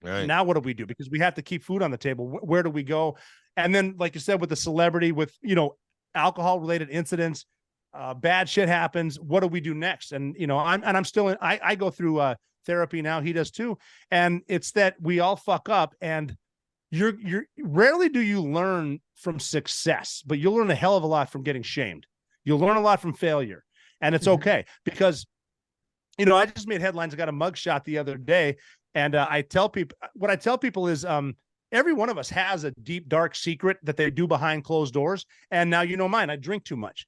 Right. Now what do we do? Because we have to keep food on the table. Where do we go? And then, like you said, with the celebrity, with alcohol-related incidents, bad shit happens. What do we do next? And I'm still in. I go through therapy now. He does too. And it's that we all fuck up, and you're rarely do you learn from success, but you'll learn a hell of a lot from getting shamed. You'll learn a lot from failure, and it's okay because. I just made headlines. I got a mugshot the other day, and I tell people is every one of us has a deep, dark secret that they do behind closed doors. And now mine. I drink too much.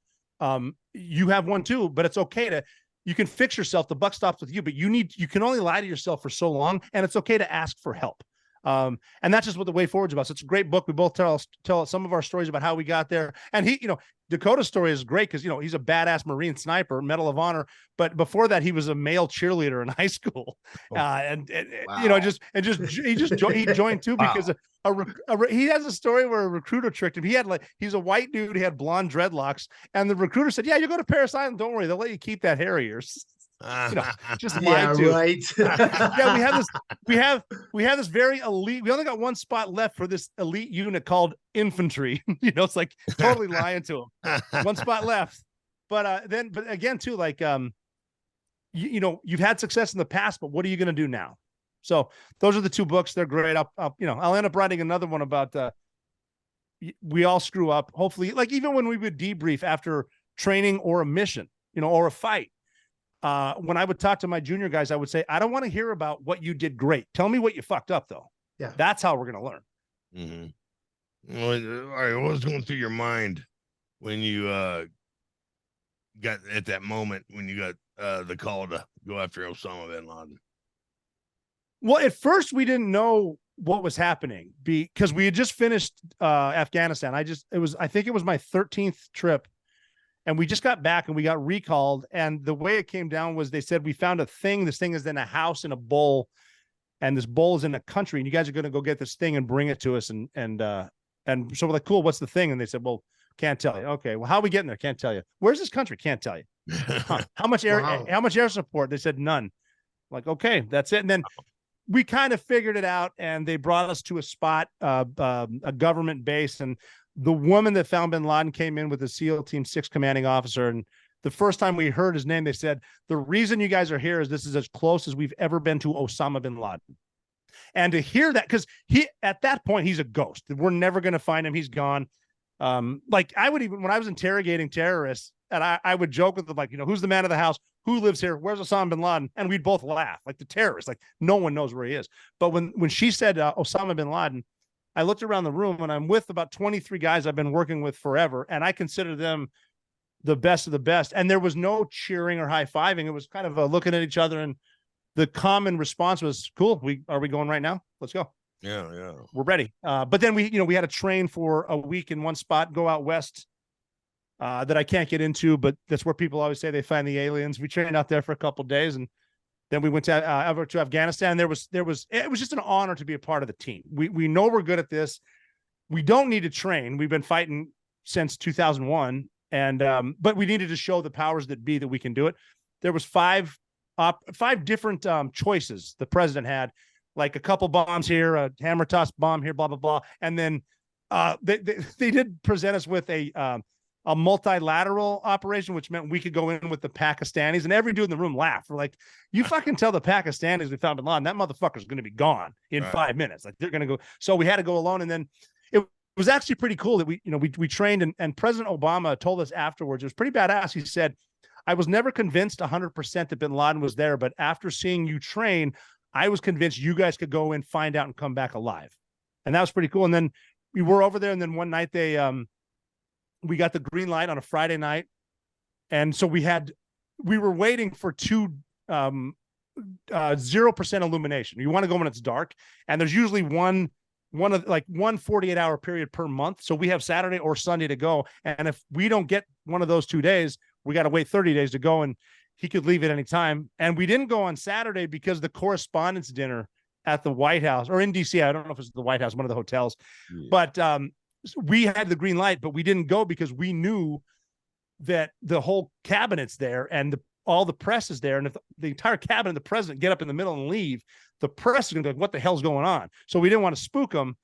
You have one too, but it's okay you can fix yourself. The buck stops with you, but you can only lie to yourself for so long, and it's okay to ask for help. And that's just what The Way Forward's about. So it's a great book. We both tell some of our stories about how we got there. And Dakota's story is great because, he's a badass Marine sniper, Medal of Honor. But before that, he was a male cheerleader in high school. Wow. He joined too because he has a story where a recruiter tricked him. He's a white dude. He had blonde dreadlocks. And the recruiter said, yeah, you go to Paris Island. Don't worry. They'll let you keep that hair of yours. Just lied to. Right. Yeah, we have this very elite. We only got one spot left for this elite unit called infantry. It's like totally lying to them. One spot left, but again too, like you've had success in the past, but what are you going to do now? So those are the two books. They're great. I'll end up writing another one about we all screw up. Hopefully, like even when we would debrief after training or a mission, or a fight. When I would talk to my junior guys, I would say, I don't want to hear about what you did great. Tell me what you fucked up, though. Yeah. That's how we're going to learn. Mm-hmm. Well, all right. What was going through your mind when you got at that moment when you got the call to go after Osama bin Laden? Well, at first we didn't know what was happening because we had just finished Afghanistan. I think it was my 13th trip. And we just got back and we got recalled. And the way it came down was they said, we found a thing. This thing is in a house in a bowl. And this bowl is in a country. And you guys are going to go get this thing and bring it to us. And so we're like, cool, what's the thing? And they said, well, can't tell you. Okay, well, how are we getting there? Can't tell you. Where's this country? Can't tell you. Huh. How much air support? They said none. I'm like, okay, that's it. And then we kind of figured it out. And they brought us to a spot, a government base. And the woman that found bin Laden came in with the SEAL Team 6 commanding officer. And the first time we heard his name, they said, the reason you guys are here is this is as close as we've ever been to Osama bin Laden. And to hear that, because at that point, he's a ghost. We're never going to find him. He's gone. Like when I was interrogating terrorists, and I would joke with them, like, who's the man of the house? Who lives here? Where's Osama bin Laden? And we'd both laugh, like the terrorists, like no one knows where he is. But when she said Osama bin Laden, I looked around the room and I'm with about 23 guys I've been working with forever. And I consider them the best of the best. And there was no cheering or high-fiving. It was kind of looking at each other. And the common response was, cool. Are we going right now? Let's go. Yeah. We're ready. But then we had to train for a week in one spot, go out west that I can't get into, but that's where people always say they find the aliens. We trained out there for a couple of days, and then we went to over to Afghanistan. It was just an honor to be a part of the team. We know we're good at this. We don't need to train. We've been fighting since 2001, but we needed to show the powers that be that we can do it. There was five different choices the president had, like a couple bombs here, a hammer toss bomb here, blah blah blah, and then they did present us with a a multilateral operation, which meant we could go in with the Pakistanis, and every dude in the room laughed. We're like, you fucking tell the Pakistanis we found bin Laden, that motherfucker's going to be gone in 5 minutes. Like, they're going to go. So we had to go alone. And then it was actually pretty cool that we trained, and President Obama told us afterwards, it was pretty badass. He said, I was never convinced 100% that bin Laden was there, but after seeing you train, I was convinced you guys could go in, find out, and come back alive. And that was pretty cool. And then we were over there, and then one night we got the green light on a Friday night. And so we were waiting for 0% illumination. You want to go when it's dark, and there's usually one 48-hour period per month. So we have Saturday or Sunday to go. And if we don't get one of those 2 days, we got to wait 30 days to go, and he could leave at any time. And we didn't go on Saturday because the correspondence dinner at the White House, or in DC, I don't know if it's the White House, one of the hotels, but we had the green light, but we didn't go because we knew that the whole cabinet's there, and all the press is there. And if the entire cabinet and the president get up in the middle and leave, the press is going to be like, what the hell's going on? So we didn't want to spook them.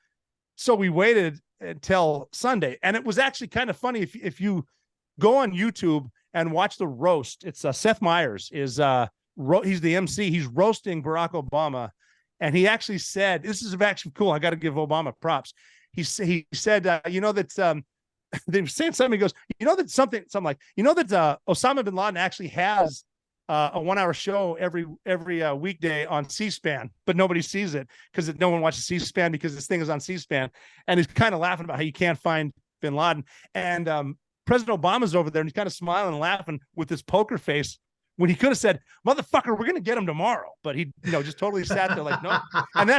So we waited until Sunday. And it was actually kind of funny. If you go on YouTube and watch the roast, it's Seth Meyers he's the MC. He's roasting Barack Obama. And he actually said, this is actually cool. I got to give Obama props. He said, that they were saying something. He goes, something like, that Osama bin Laden actually has a 1 hour show every weekday on C-SPAN, but nobody sees it because no one watches C-SPAN because this thing is on C-SPAN. And he's kind of laughing about how you can't find bin Laden. And President Obama's over there, and he's kind of smiling and laughing with this poker face, when he could have said, motherfucker, we're going to get him tomorrow. But he, just totally sat there like, no. And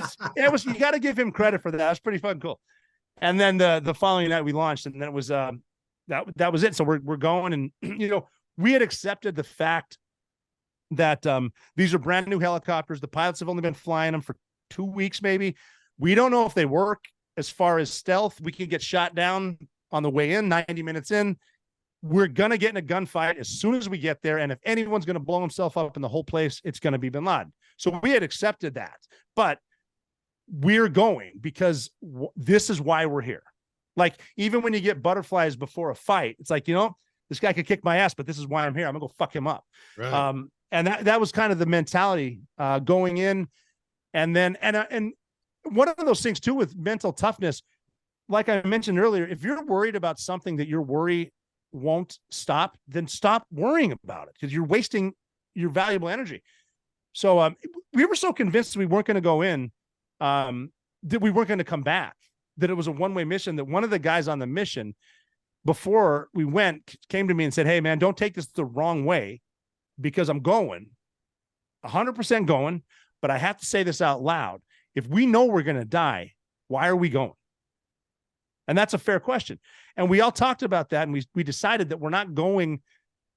you got to give him credit for that. That was pretty fucking cool. And then the following night we launched, and then it was, that was it. So we're going, and, we had accepted the fact that these are brand new helicopters. The pilots have only been flying them for 2 weeks, maybe. We don't know if they work as far as stealth. We could get shot down on the way in, 90 minutes in. We're going to get in a gunfight as soon as we get there. And if anyone's going to blow himself up in the whole place, it's going to be bin Laden. So we had accepted that, but we're going because this is why we're here. Like, even when you get butterflies before a fight, it's like, this guy could kick my ass, but this is why I'm here. I'm gonna go fuck him up. Right. And that was kind of the mentality going in. And then, and one of those things too, with mental toughness, like I mentioned earlier, if you're worried about something that your worry won't stop, then stop worrying about it, because you're wasting your valuable energy. So we were so convinced we weren't going to go in, that we weren't going to come back, that it was a one-way mission, that one of the guys on the mission before we went came to me and said, hey man, don't take this the wrong way, because I'm going 100% going, but I have to say this out loud. If we know we're going to die, why are we going? And that's a fair question. And we all talked about that. And we decided that we're not going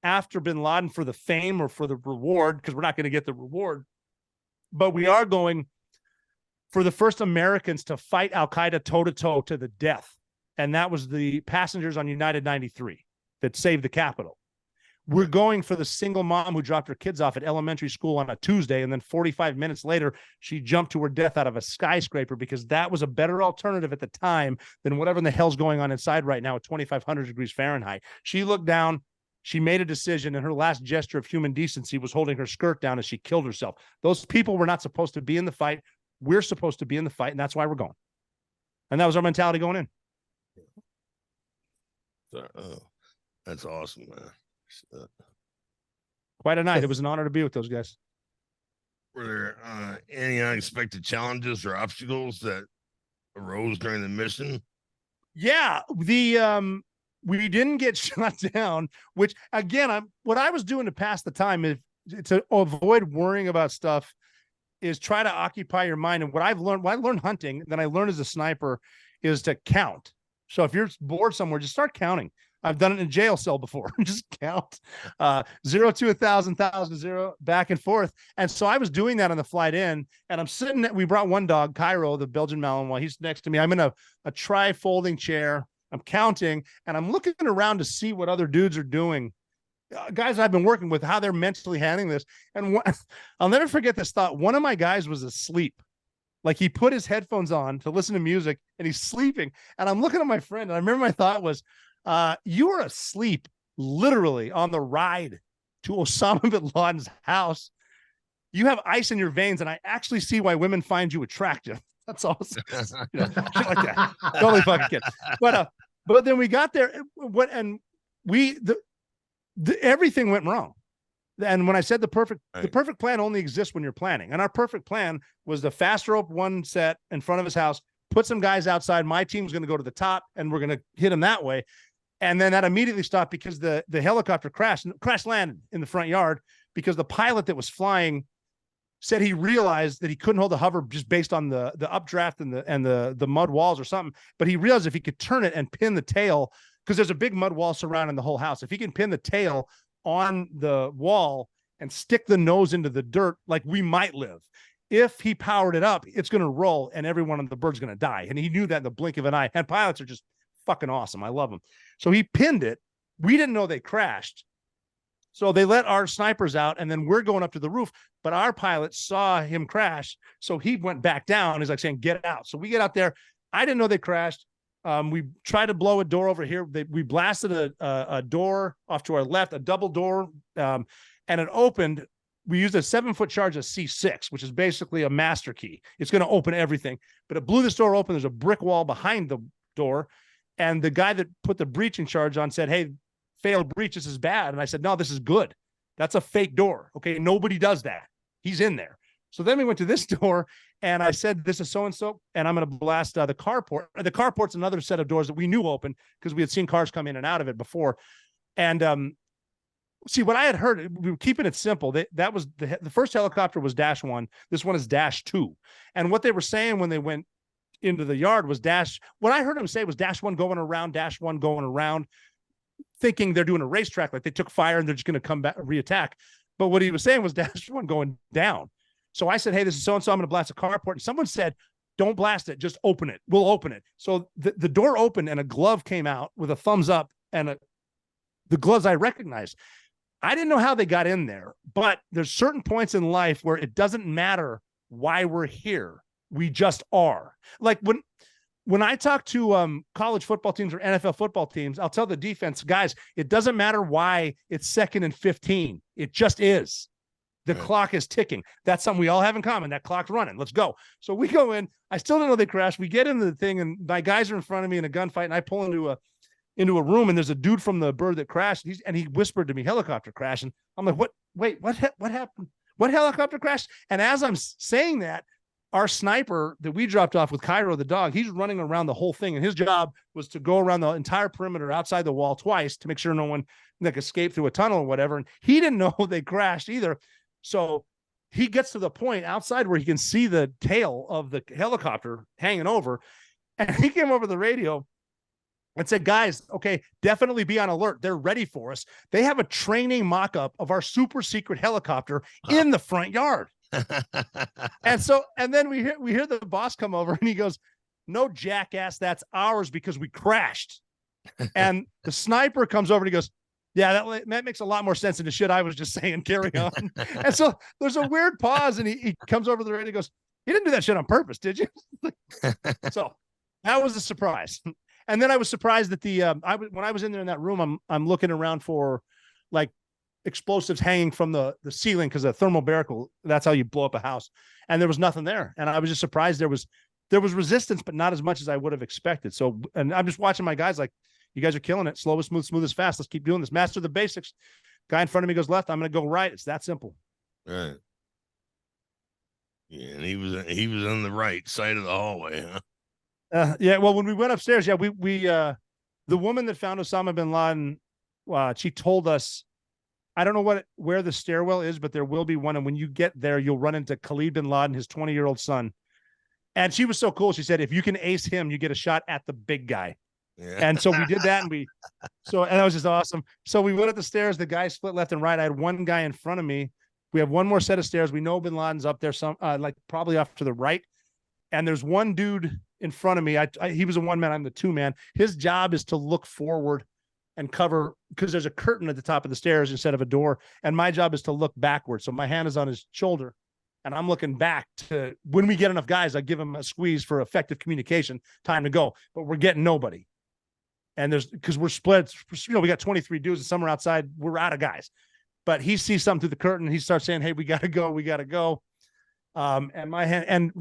after bin Laden for the fame or for the reward, because we're not going to get the reward, but we are going for the first Americans to fight Al-Qaeda toe-to-toe to the death. And that was the passengers on United 93 that saved the Capitol. We're going for the single mom who dropped her kids off at elementary school on a Tuesday, and then 45 minutes later, she jumped to her death out of a skyscraper, because that was a better alternative at the time than whatever in the hell's going on inside right now at 2,500 degrees Fahrenheit. She looked down, she made a decision, and her last gesture of human decency was holding her skirt down as she killed herself. Those people were not supposed to be in the fight. We're supposed to be in the fight, and that's why we're going. And that was our mentality going in. Oh, that's awesome, man. Quite a night. It was an honor to be with those guys. Were there any unexpected challenges or obstacles that arose during the mission? Yeah, we didn't get shot down, which again, what I was doing to pass the time is to avoid worrying about stuff, is try to occupy your mind. And what I learned hunting, then I learned as a sniper, is to count. So if you're bored somewhere, just start counting. I've done it in a jail cell before. Just count 0 to 1,000, 1,000 to 0, back and forth. And so I was doing that on the flight in, and I'm sitting we brought one dog, Cairo, the Belgian Malinois. He's next to me. I'm in a tri-folding chair. I'm counting, and I'm looking around to see what other dudes are doing. Guys I've been working with, how they're mentally handling this. And I'll never forget this thought. One of my guys was asleep. Like, he put his headphones on to listen to music, and he's sleeping. And I'm looking at my friend, and I remember my thought was, You were asleep literally on the ride to Osama bin Laden's house. You have ice in your veins, and I actually see why women find you attractive. That's awesome. You know, shit like that. Totally fucking kid. But then we got there, everything went wrong. And when I said the perfect plan only exists when you're planning. And our perfect plan was the fast rope one set in front of his house, put some guys outside. My team's going to go to the top, and we're going to hit him that way. And then that immediately stopped because the helicopter crash landed in the front yard because the pilot that was flying said he realized that he couldn't hold the hover just based on the updraft and the mud walls or something. But he realized if he could turn it and pin the tail, because there's a big mud wall surrounding the whole house, if he can pin the tail on the wall and stick the nose into the dirt, like, we might live. If he powered it up, it's going to roll and every one of the birds going to die. And he knew that in the blink of an eye. And pilots are just fucking awesome. I love them. So he pinned it. We didn't know they crashed. So they let our snipers out, and then we're going up to the roof, but our pilot saw him crash. So he went back down. He's like saying, get out. So we get out there. I didn't know they crashed. We tried to blow a door over here. We blasted a door off to our left, a double door, and it opened. We used a 7-foot charge of C6, which is basically a master key. It's going to open everything, but it blew this door open. There's a brick wall behind the door. And the guy that put the breaching charge on said, hey, failed breach, this is bad. And I said, no, this is good. That's a fake door. Okay. Nobody does that. He's in there. So then we went to this door, and I said, this is so-and-so, and I'm going to blast the carport. The carport's another set of doors that we knew open because we had seen cars come in and out of it before. And see, what I had heard, we were keeping it simple. That was the first helicopter was Dash 1. This one is Dash 2. And what they were saying when they went into the yard was what I heard him say was Dash 1 going around, Dash 1 going around, thinking they're doing a racetrack, like they took fire and they're just going to come back, reattack. But what he was saying was Dash 1 going down. So I said, hey, this is so-and-so, I'm going to blast a carport. And someone said, don't blast it, just open it. We'll open it. So the door opened and a glove came out with a thumbs up, and the gloves I recognized. I didn't know how they got in there, but there's certain points in life where it doesn't matter why we're here. We just are. Like when I talk to college football teams or NFL football teams, I'll tell the defense guys, it doesn't matter why it's 2nd and 15. It just is. The clock is ticking. That's something we all have in common. That clock's running. Let's go. So we go in. I still don't know they crashed. We get into the thing, and my guys are in front of me in a gunfight, and I pull into a room, and there's a dude from the bird that crashed. And he whispered to me, helicopter crash. And I'm like, what? Wait, what happened? What helicopter crashed? And as I'm saying that, our sniper that we dropped off with Cairo, the dog, he's running around the whole thing. And his job was to go around the entire perimeter outside the wall twice to make sure no one escaped through a tunnel or whatever. And he didn't know they crashed either. So he gets to the point outside where he can see the tail of the helicopter hanging over. And he came over the radio and said, guys, okay, definitely be on alert. They're ready for us. They have a training mock-up of our super secret helicopter in the front yard. And then we hear the boss come over, and he goes, no, jackass, that's ours because we crashed. And the sniper comes over and he goes, yeah, that makes a lot more sense than the shit I was just saying. Carry on. And so there's a weird pause, and he comes over to the radio and goes, you didn't do that shit on purpose, did you? So that was a surprise. And then I was surprised that when I was in there in that room, I'm looking around for like explosives hanging from the ceiling, because a thermal barrel, that's how you blow up a house. And there was nothing there. And I was just surprised there was resistance, but not as much as I would have expected. So, and I'm just watching my guys like, you guys are killing it. Slow is smooth, smooth is fast. Let's keep doing this. Master the basics. Guy in front of me goes left. I'm going to go right. It's that simple. Right. Yeah, and he was on the right side of the hallway, huh? Yeah. Well, when we went upstairs, yeah, we the woman that found Osama bin Laden, she told us, I don't know where the stairwell is, but there will be one. And when you get there, you'll run into Khalid bin Laden, his 20-year-old son. And she was so cool. She said, if you can ace him, you get a shot at the big guy. Yeah. And so we did that, and that was just awesome. So we went up the stairs. The guy split left and right. I had one guy in front of me. We have one more set of stairs. We know bin Laden's up there, like probably off to the right. And there's one dude in front of me. He was a one-man. I'm the two-man. His job is to look forward and cover, because there's a curtain at the top of the stairs instead of a door. And my job is to look backward. So my hand is on his shoulder, and I'm looking back to, when we get enough guys, I give him a squeeze for effective communication, time to go, but we're getting nobody. And because we're split, we got 23 dudes and some are outside. We're out of guys. But he sees something through the curtain and he starts saying, "Hey, we got to go. We got to go." And my hand, and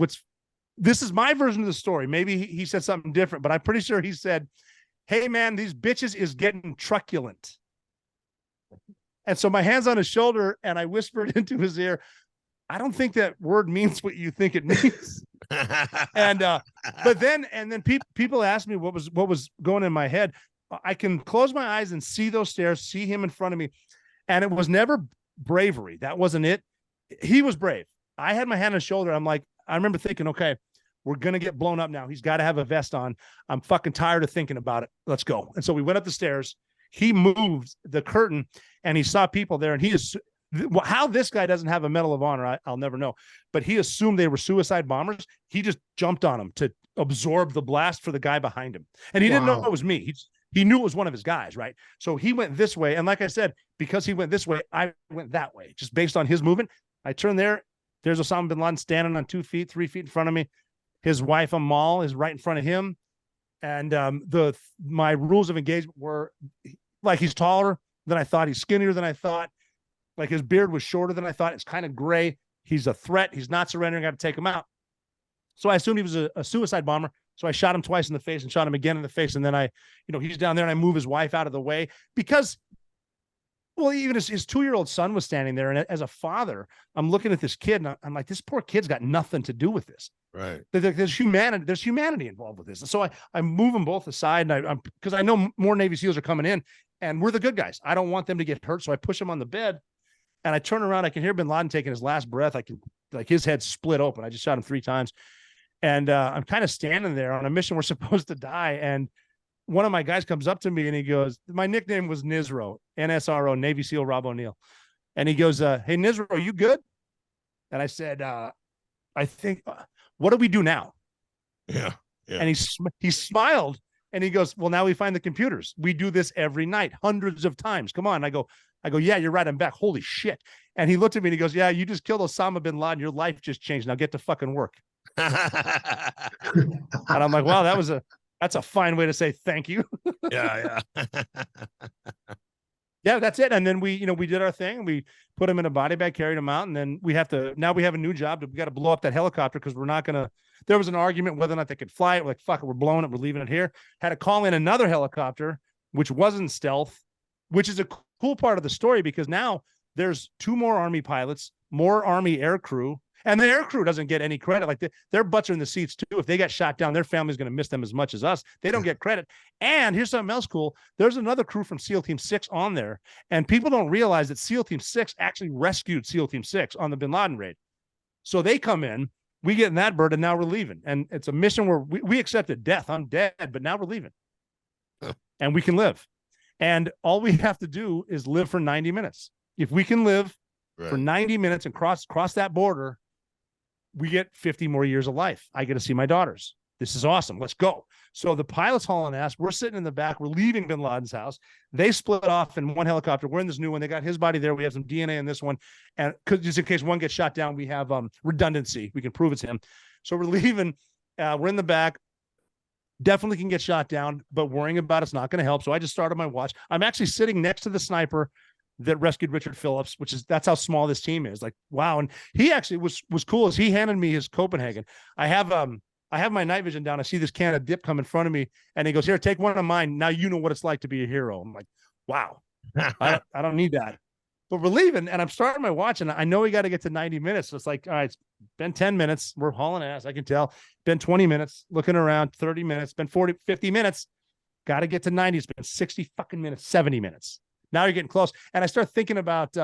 this is my version of the story. Maybe he said something different, but I'm pretty sure he said, "Hey man, these bitches is getting truculent." And so my hand's on his shoulder and I whispered into his ear, "I don't think that word means what you think it means." And but then people ask me what was going in my head. I can close my eyes and see those stairs, see him in front of me. And it was never bravery. That wasn't it. He was brave. I had my hand on his shoulder. I'm like, I remember thinking, okay, we're going to get blown up now. He's got to have a vest on. I'm fucking tired of thinking about it. Let's go. And so we went up the stairs. He moved the curtain and he saw people there. And he is how this guy doesn't have a Medal of Honor, I'll never know. But he assumed they were suicide bombers. He just jumped on them to absorb the blast for the guy behind him. And he didn't know it was me. He knew it was one of his guys, right? So he went this way. And like I said, because he went this way, I went that way, just based on his movement. I turned there. There's Osama bin Laden standing on 2 feet, 3 feet in front of me. His wife, Amal, is right in front of him. And my rules of engagement were like, he's taller than I thought. He's skinnier than I thought. Like his beard was shorter than I thought. It's kind of gray. He's a threat. He's not surrendering. I got to take him out. So I assumed he was a suicide bomber. So I shot him twice in the face and shot him again in the face. And then he's down there and I move his wife out of the way because, well, even his 2-year-old son was standing there. And as a father, I'm looking at this kid and I'm like, this poor kid's got nothing to do with this. Right. There's humanity involved with this. And so I move them both aside and because I know more Navy SEALs are coming in and we're the good guys. I don't want them to get hurt. So I push them on the bed and I turn around. I can hear bin Laden taking his last breath. I can, like, his head split open. I just shot him 3 times. And I'm kind of standing there on a mission. We're supposed to die. And one of my guys comes up to me and he goes, my nickname was Nizro, NSRO, Navy SEAL Rob O'Neill. And he goes, "Hey, Nizro, are you good?" And I said, "I think, what do we do now?" Yeah. And he smiled and he goes, "Well, now we find the computers. We do this every night, hundreds of times. Come on." I go, "Yeah, you're right. I'm back. Holy shit." And he looked at me and he goes, "Yeah, you just killed Osama bin Laden. Your life just changed. Now get to fucking work." And I'm like, wow, that's a fine way to say thank you. Yeah. Yeah, that's it. And then we did our thing. We put him in a body bag, carried him out. And then we have a new job. We got to blow up that helicopter because there was an argument whether or not they could fly it. We're like, fuck it, we're blowing it. We're leaving it here. Had to call in another helicopter, which wasn't stealth, which is a cool part of the story because now there's 2 more Army pilots, more Army air crew. And the air crew doesn't get any credit. Like their butts are in the seats too. If they got shot down, their family's going to miss them as much as us. They don't get credit. And here's something else cool. There's another crew from SEAL Team 6 on there. And people don't realize that SEAL Team 6 actually rescued SEAL Team 6 on the bin Laden raid. So they come in, we get in that bird, and now we're leaving. And it's a mission where we accepted death. I'm dead, but now we're leaving. And we can live. And all we have to do is live for 90 minutes. If we can live for 90 minutes and cross that border, we get 50 more years of life. I get to see my daughters. This is awesome. Let's go. So the pilot's hauling ass. We're sitting in the back. We're leaving bin Laden's house. They split off in one helicopter. We're in this new one. They got his body there. We have some DNA in this one. And just in case one gets shot down, we have redundancy. We can prove it's him. So we're leaving. We're in the back. Definitely can get shot down, but worrying about it's not going to help. So I just started my watch. I'm actually sitting next to the sniper that rescued Richard Phillips, that's how small this team is. Like, wow. And he actually was cool as he handed me his Copenhagen. I have my night vision down. I see this can of dip come in front of me and he goes, "Here, take one of mine. Now you know what it's like to be a hero." I'm like, wow, I don't need that. But we're leaving and I'm starting my watch and I know we got to get to 90 minutes. So it's like, all right, it's been 10 minutes. We're hauling ass. I can tell. Been 20 minutes, looking around, 30 minutes, been 40, 50 minutes. Got to get to 90. It's been 60 fucking minutes, 70 minutes. Now you're getting close. And I start thinking about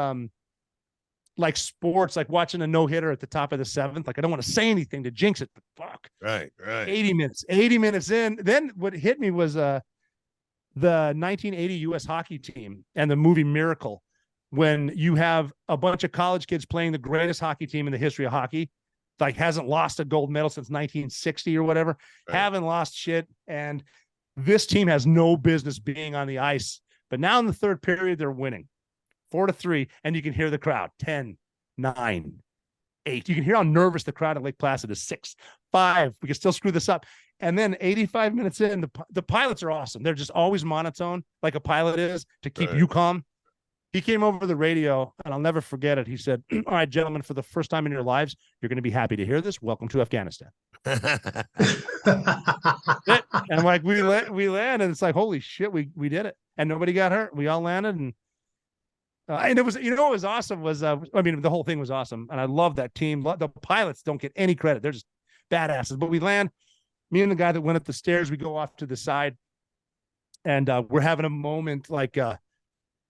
like sports, like watching a no-hitter at the top of the 7th. Like I don't want to say anything to jinx it, but fuck. Right. 80 minutes in. Then what hit me was the 1980 U.S. hockey team and the movie Miracle, when you have a bunch of college kids playing the greatest hockey team in the history of hockey, like hasn't lost a gold medal since 1960 or whatever, haven't lost shit. And this team has no business being on the ice. But now in the 3rd period, they're winning 4-3. And you can hear the crowd 10, 9, 8. You can hear how nervous the crowd at Lake Placid is. 6, 5. We can still screw this up. And then 85 minutes in, the pilots are awesome. They're just always monotone, like a pilot is, to keep you calm. He came over the radio, and I'll never forget it. He said, all right, gentlemen, for the first time in your lives, you're going to be happy to hear this. Welcome to Afghanistan. And like we land, and it's like, holy shit, we did it. And nobody got hurt. We all landed. And it was, what was awesome was, the whole thing was awesome. And I love that team. The pilots don't get any credit. They're just badasses. But we land, me and the guy that went up the stairs, we go off to the side, and we're having a moment like,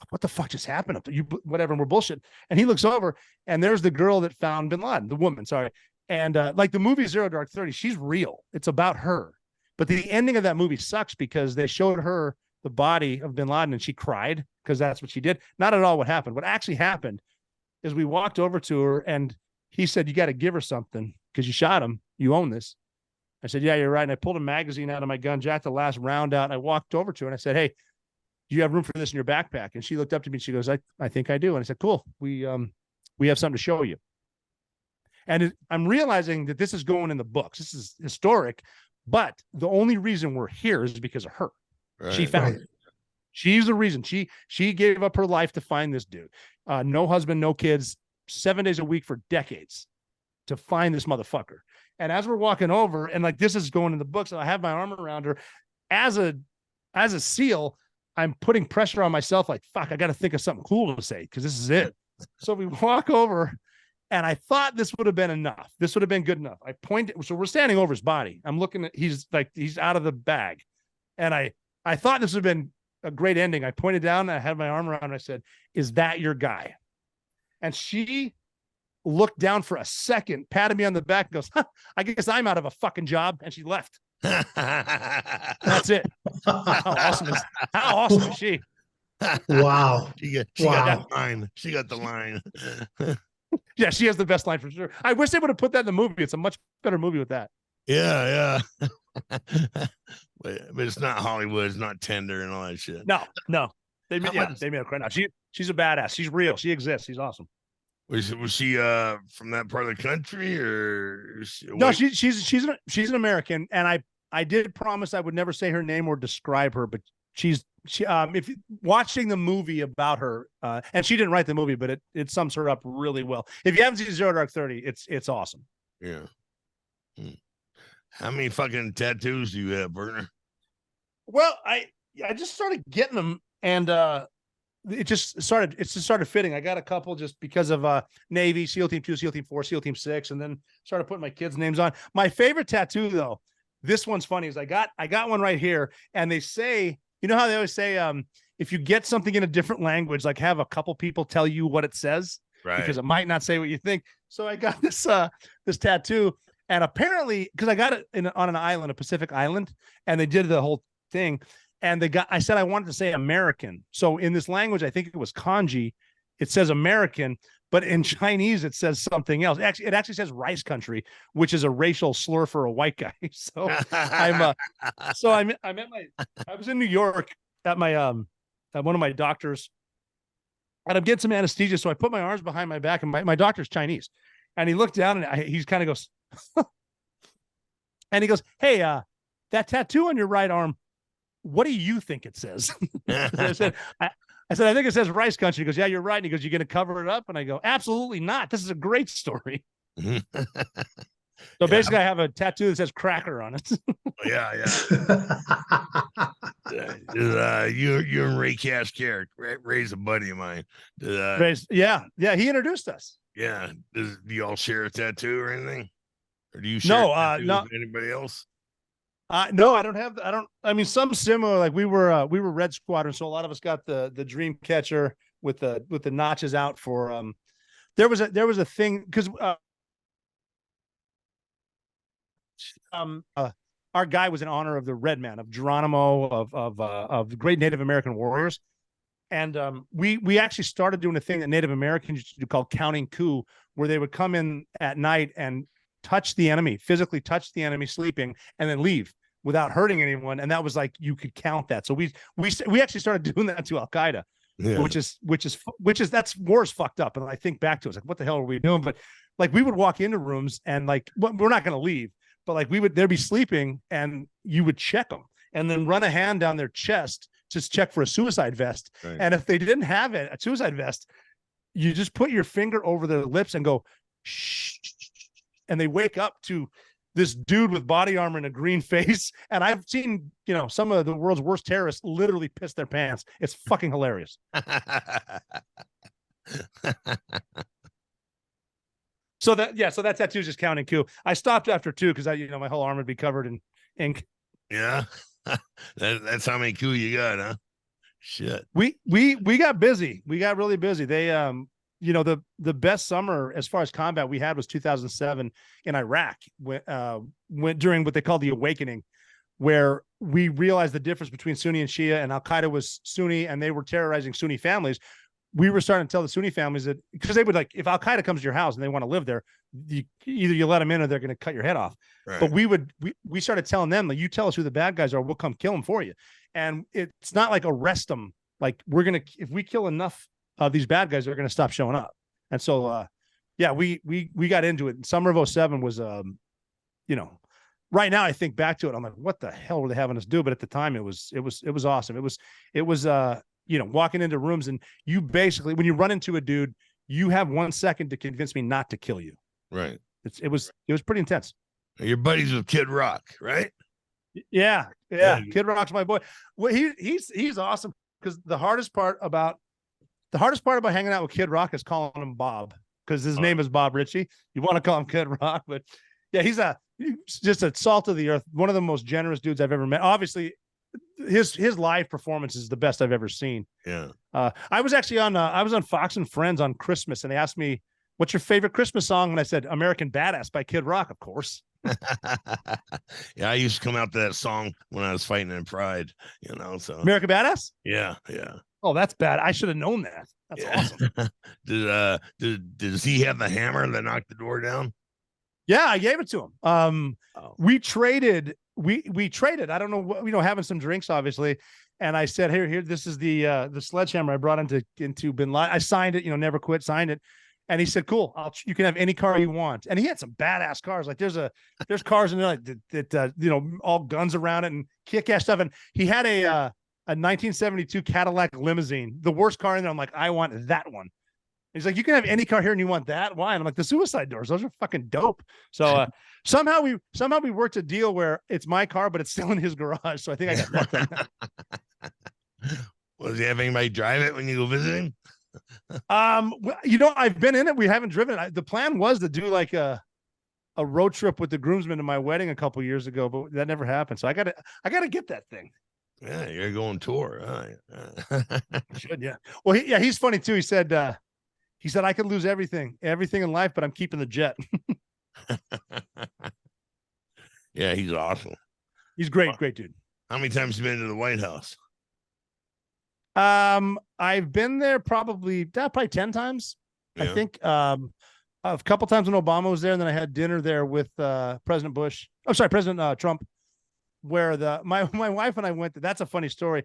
what the fuck just happened up there? Whatever, and we're bullshit. And he looks over, and there's the girl that found bin Laden, the woman, sorry. And like the movie Zero Dark 30, she's real. It's about her. But the ending of that movie sucks because they showed her the body of bin Laden and she cried because that's what she did. Not at all what happened. What actually happened is we walked over to her and he said, you got to give her something because you shot him. You own this. I said, yeah, you're right. And I pulled a magazine out of my gun, jacked the last round out. And I walked over to her and I said, hey, do you have room for this in your backpack? And she looked up to me and she goes, I think I do. And I said, cool. We have something to show you. And I'm realizing that this is going in the books. This is historic, but the only reason we're here is because of her. Right. She found it. She's the reason. She gave up her life to find this dude. No husband, no kids, 7 days a week for decades to find this motherfucker. And as we're walking over, and like this is going in the books, and I have my arm around her as a SEAL, I'm putting pressure on myself, like, fuck, I got to think of something cool to say because this is it. So we walk over, and I thought this would have been enough. This would have been good enough. I pointed, so we're standing over his body. I'm looking at, he's out of the bag. And I thought this would have been a great ending. I pointed down, and I had my arm around, and I said, is that your guy? And she looked down for a second, patted me on the back, and goes, huh, I guess I'm out of a fucking job. And she left. That's it. How awesome is she? Wow. She got that line. She got the line. Yeah, she has the best line for sure. I wish they would have put that in the movie. It's a much better movie with that. Yeah. But it's not Hollywood. It's not Tender and all that shit. No. They made a credit. Now she's a badass. She's real. She exists. She's awesome. Was she from that part of the country or no? She's an American, and I did promise I would never say her name or describe her, but she if watching the movie about her, and she didn't write the movie, but it sums her up really well. If you haven't seen Zero Dark 30, it's awesome. Yeah. How many fucking tattoos do you have, Burner? Well, I just started getting them, and it just started fitting. I got a couple just because of Navy, SEAL Team 2, SEAL Team 4, SEAL Team 6, and then started putting my kids' names on. My favorite tattoo, though, this one's funny, is I got one right here, and they say, you know how they always say, if you get something in a different language, like have a couple people tell you what it says, right? Because it might not say what you think. So I got this tattoo, and apparently, because I got it on an island, a Pacific island, and they did the whole thing. And I said I wanted to say American. So in this language, I think it was kanji, it says American, but in Chinese, it says something else. It actually says rice country, which is a racial slur for a white guy. So I was in New York at my at one of my doctors, and I'm getting some anesthesia. So I put my arms behind my back, and my doctor's Chinese, and he looked down, and he kind of goes, and he goes, hey, that tattoo on your right arm, what do you think it says? I said, I think it says rice country. He goes, yeah, you're right. And he goes, you're going to cover it up? And I go, absolutely not. This is a great story. So basically I have a tattoo that says cracker on it. Yeah. You and Ray Cascare, Ray's a buddy of mine. Yeah. He introduced us. Yeah. Do you all share a tattoo or anything? Or do you share no. with anybody else? No, I don't. I mean, some similar. Like we were Red Squadron, so a lot of us got the dream catcher with the notches out for. There was a thing because our guy was in honor of the Red Man, of Geronimo, of great Native American warriors, and we actually started doing a thing that Native Americans used to do called counting coup, where they would come in at night and physically touch the enemy sleeping, and then leave without hurting anyone. And that was like, you could count that. So we actually started doing that to Al Qaeda, which is that's war's fucked up. And I think back to it, like, what the hell are we doing? But like, we would walk into rooms and like, we're not going to leave, but like they'd be sleeping and you would check them and then run a hand down their chest to check for a suicide vest. Right. And if they didn't have it, a suicide vest, you just put your finger over their lips and go, shh, and they wake up to this dude with body armor and a green face. And I've seen, some of the world's worst terrorists literally piss their pants. It's fucking hilarious. So that tattoo is just counting coup. I stopped after 2 because my whole arm would be covered in ink. Yeah. That's how many coup you got, huh? Shit. We got busy. We got really busy. They the best summer as far as combat we had was 2007 in Iraq, went during what they call the awakening, where we realized the difference between Sunni and Shia, and Al Qaeda was Sunni and they were terrorizing Sunni families. We were starting to tell the Sunni families that, because they would, like, if Al Qaeda comes to your house and they want to live there, either you let them in or they're going to cut your head off. Right. But we started telling them, like, you tell us who the bad guys are, we'll come kill them for you. And it's not like arrest them. Like, if we kill enough of these bad guys, they're going to stop showing up. And so, we got into it. Summer of 2007 was, right now I think back to it, I'm like, what the hell were they having us do? But at the time it was awesome. It was walking into rooms, and you basically, when you run into a dude, you have 1 second to convince me not to kill you. Right. It was pretty intense. Your buddies with Kid Rock, right? Yeah. Kid Rock's my boy. Well, he's awesome, because the hardest part about hanging out with Kid Rock is calling him Bob, because his name is Bob Ritchie. You want to call him Kid Rock, but yeah, he's just a salt of the earth. One of the most generous dudes I've ever met. Obviously, his live performance is the best I've ever seen. Yeah. I was actually on Fox and Friends on Christmas, and they asked me, what's your favorite Christmas song? And I said, American Badass by Kid Rock, of course. Yeah, I used to come out to that song when I was fighting in Pride, so. American Badass? Yeah. Oh, that's bad. I should have known that. That's awesome. Does he have the hammer that knocked the door down? Yeah, I gave it to him. We traded. We traded. I don't know what, having some drinks, obviously. And I said, here, this is the sledgehammer I brought into Bin Laden. I signed it, never quit, signed it. And he said, cool, you can have any car you want. And he had some badass cars. Like there's cars in there like that, all guns around it and kick-ass stuff. And he had a 1972 Cadillac limousine, the worst car in there. I'm like, I want that one. He's like, you can have any car here and you want that? Why? And I'm like, the suicide doors, those are fucking dope. So somehow we worked a deal where it's my car, but it's still in his garage. So I think I got lucky. Well, does he have anybody drive it when you go visit him? I've been in it. We haven't driven it. The plan was to do like a road trip with the groomsmen to my wedding a couple years ago, but that never happened. So I gotta get that thing. Yeah, you're going tour. Should, yeah. Well, he's funny too. He said I could lose everything in life, but I'm keeping the jet. Yeah, he's awesome. He's great dude. How many times have you been to the White House? I've been there probably 10 times. Yeah. I think a couple times when Obama was there, and then I had dinner there with President Trump, where my wife and I went. That's a funny story.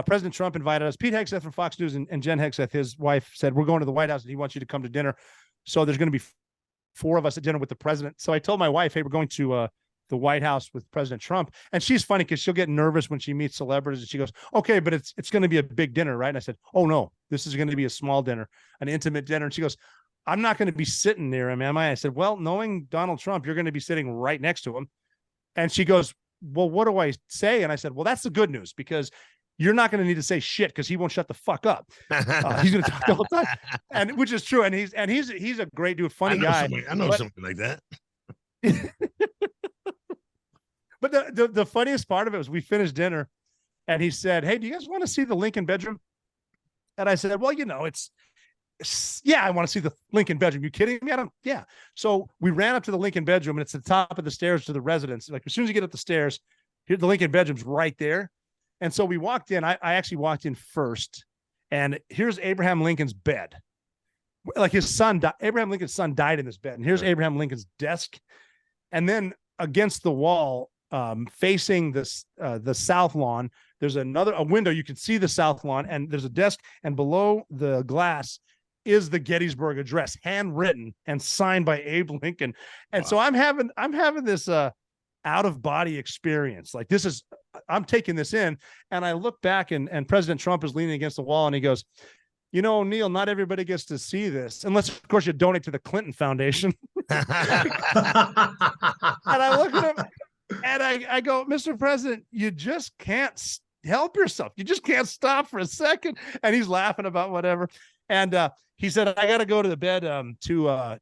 President Trump invited us. Pete Hegseth from Fox News and Jen Hegseth, his wife, said, we're going to the White House and he wants you to come to dinner. So there's going to be 4 of us at dinner with the president. So I told my wife, hey, we're going to the White House with President Trump. And she's funny because she'll get nervous when she meets celebrities. And she goes, okay, but it's going to be a big dinner, right? And I said, oh, no, this is going to be a small dinner, an intimate dinner. And she goes, I'm not going to be sitting near him, am I? I said, well, knowing Donald Trump, you're going to be sitting right next to him. And she goes, well, what do I say? And I said, well, that's the good news, because you're not going to need to say shit because he won't shut the fuck up. He's going to talk the whole time, and which is true. And he's a great dude, funny guy. I know something like that. But the funniest part of it was we finished dinner, and he said, "Hey, do you guys want to see the Lincoln bedroom?" And I said, "Well, yeah, I want to see the Lincoln bedroom. You kidding me? Yeah." So we ran up to the Lincoln bedroom, and it's the top of the stairs to the residence. Like as soon as you get up the stairs, here the Lincoln bedroom's right there. And so we walked in. I actually walked in first, and here's Abraham Lincoln's bed. Like Abraham Lincoln's son died in this bed, and here's Abraham Lincoln's desk. And then against the wall, facing the south lawn, there's a window. You can see the south lawn, and there's a desk, and below the glass is the Gettysburg Address, handwritten and signed by Abe Lincoln. And so I'm having this out of body experience. Like I'm taking this in, and I look back and President Trump is leaning against the wall and he goes, you know, Neil, not everybody gets to see this unless of course you donate to the Clinton Foundation. And I look at him and I go, Mr. President, you just can't help yourself. You just can't stop for a second. And he's laughing about whatever. And he said, I got to go to the bed to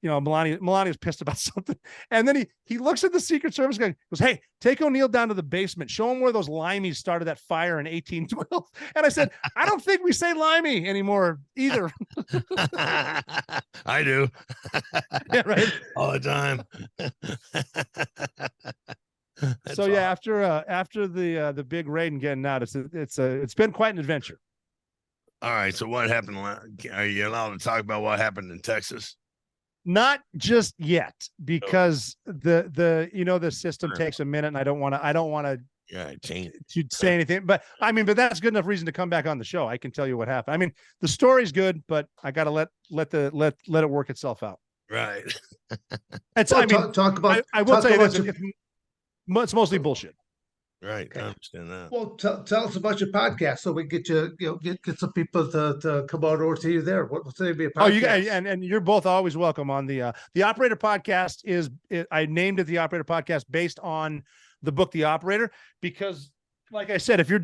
Melania's pissed about something. And then he looks at the Secret Service guy, goes, hey, take O'Neill down to the basement. Show him where those limeys started that fire in 1812. And I said, I don't think we say limey anymore either. I do. Yeah, right. All the time. So yeah, after the big raid and getting out, it's been quite an adventure. All right. So what happened? Are you allowed to talk about what happened in Texas? Not just yet, because the system takes a minute, and I don't want to change to say anything. But I mean, that's good enough reason to come back on the show. I can tell you what happened. I mean, the story's good, but I got to let it work itself out. Right. It's Well, I mean, talk about. I will talk tell you about this. your- It's mostly bullshit. Right. Okay. I understand that. Well, tell us about your podcast so we get get some people to come out over to you there. What's the name of your podcast? Oh, you guys, and you're both always welcome on the Operator Podcast. I named it the Operator Podcast based on the book The Operator, because like I said, if you're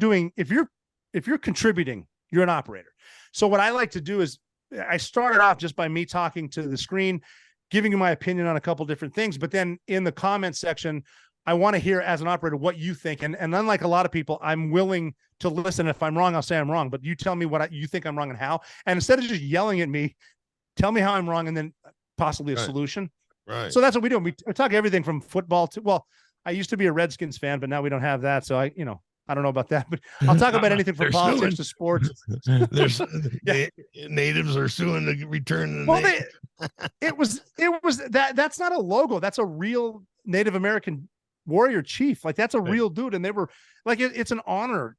contributing, you're an operator. So what I like to do is I started off just by me talking to the screen, giving you my opinion on a couple different things, but then in the comment section, I want to hear as an operator what you think. And unlike a lot of people, I'm willing to listen. If I'm wrong, I'll say I'm wrong, but you tell me what you think I'm wrong and how. And instead of just yelling at me, tell me how I'm wrong and then possibly a solution. Right. So that's what we do. We talk everything from football to, well, I used to be a Redskins fan, but now we don't have that. So I don't know about that, but I'll talk about anything from politics to sports. There's natives are suing to return. It was that's not a logo. That's a real Native American warrior chief. Like that's a real dude. And they were like, it's an honor.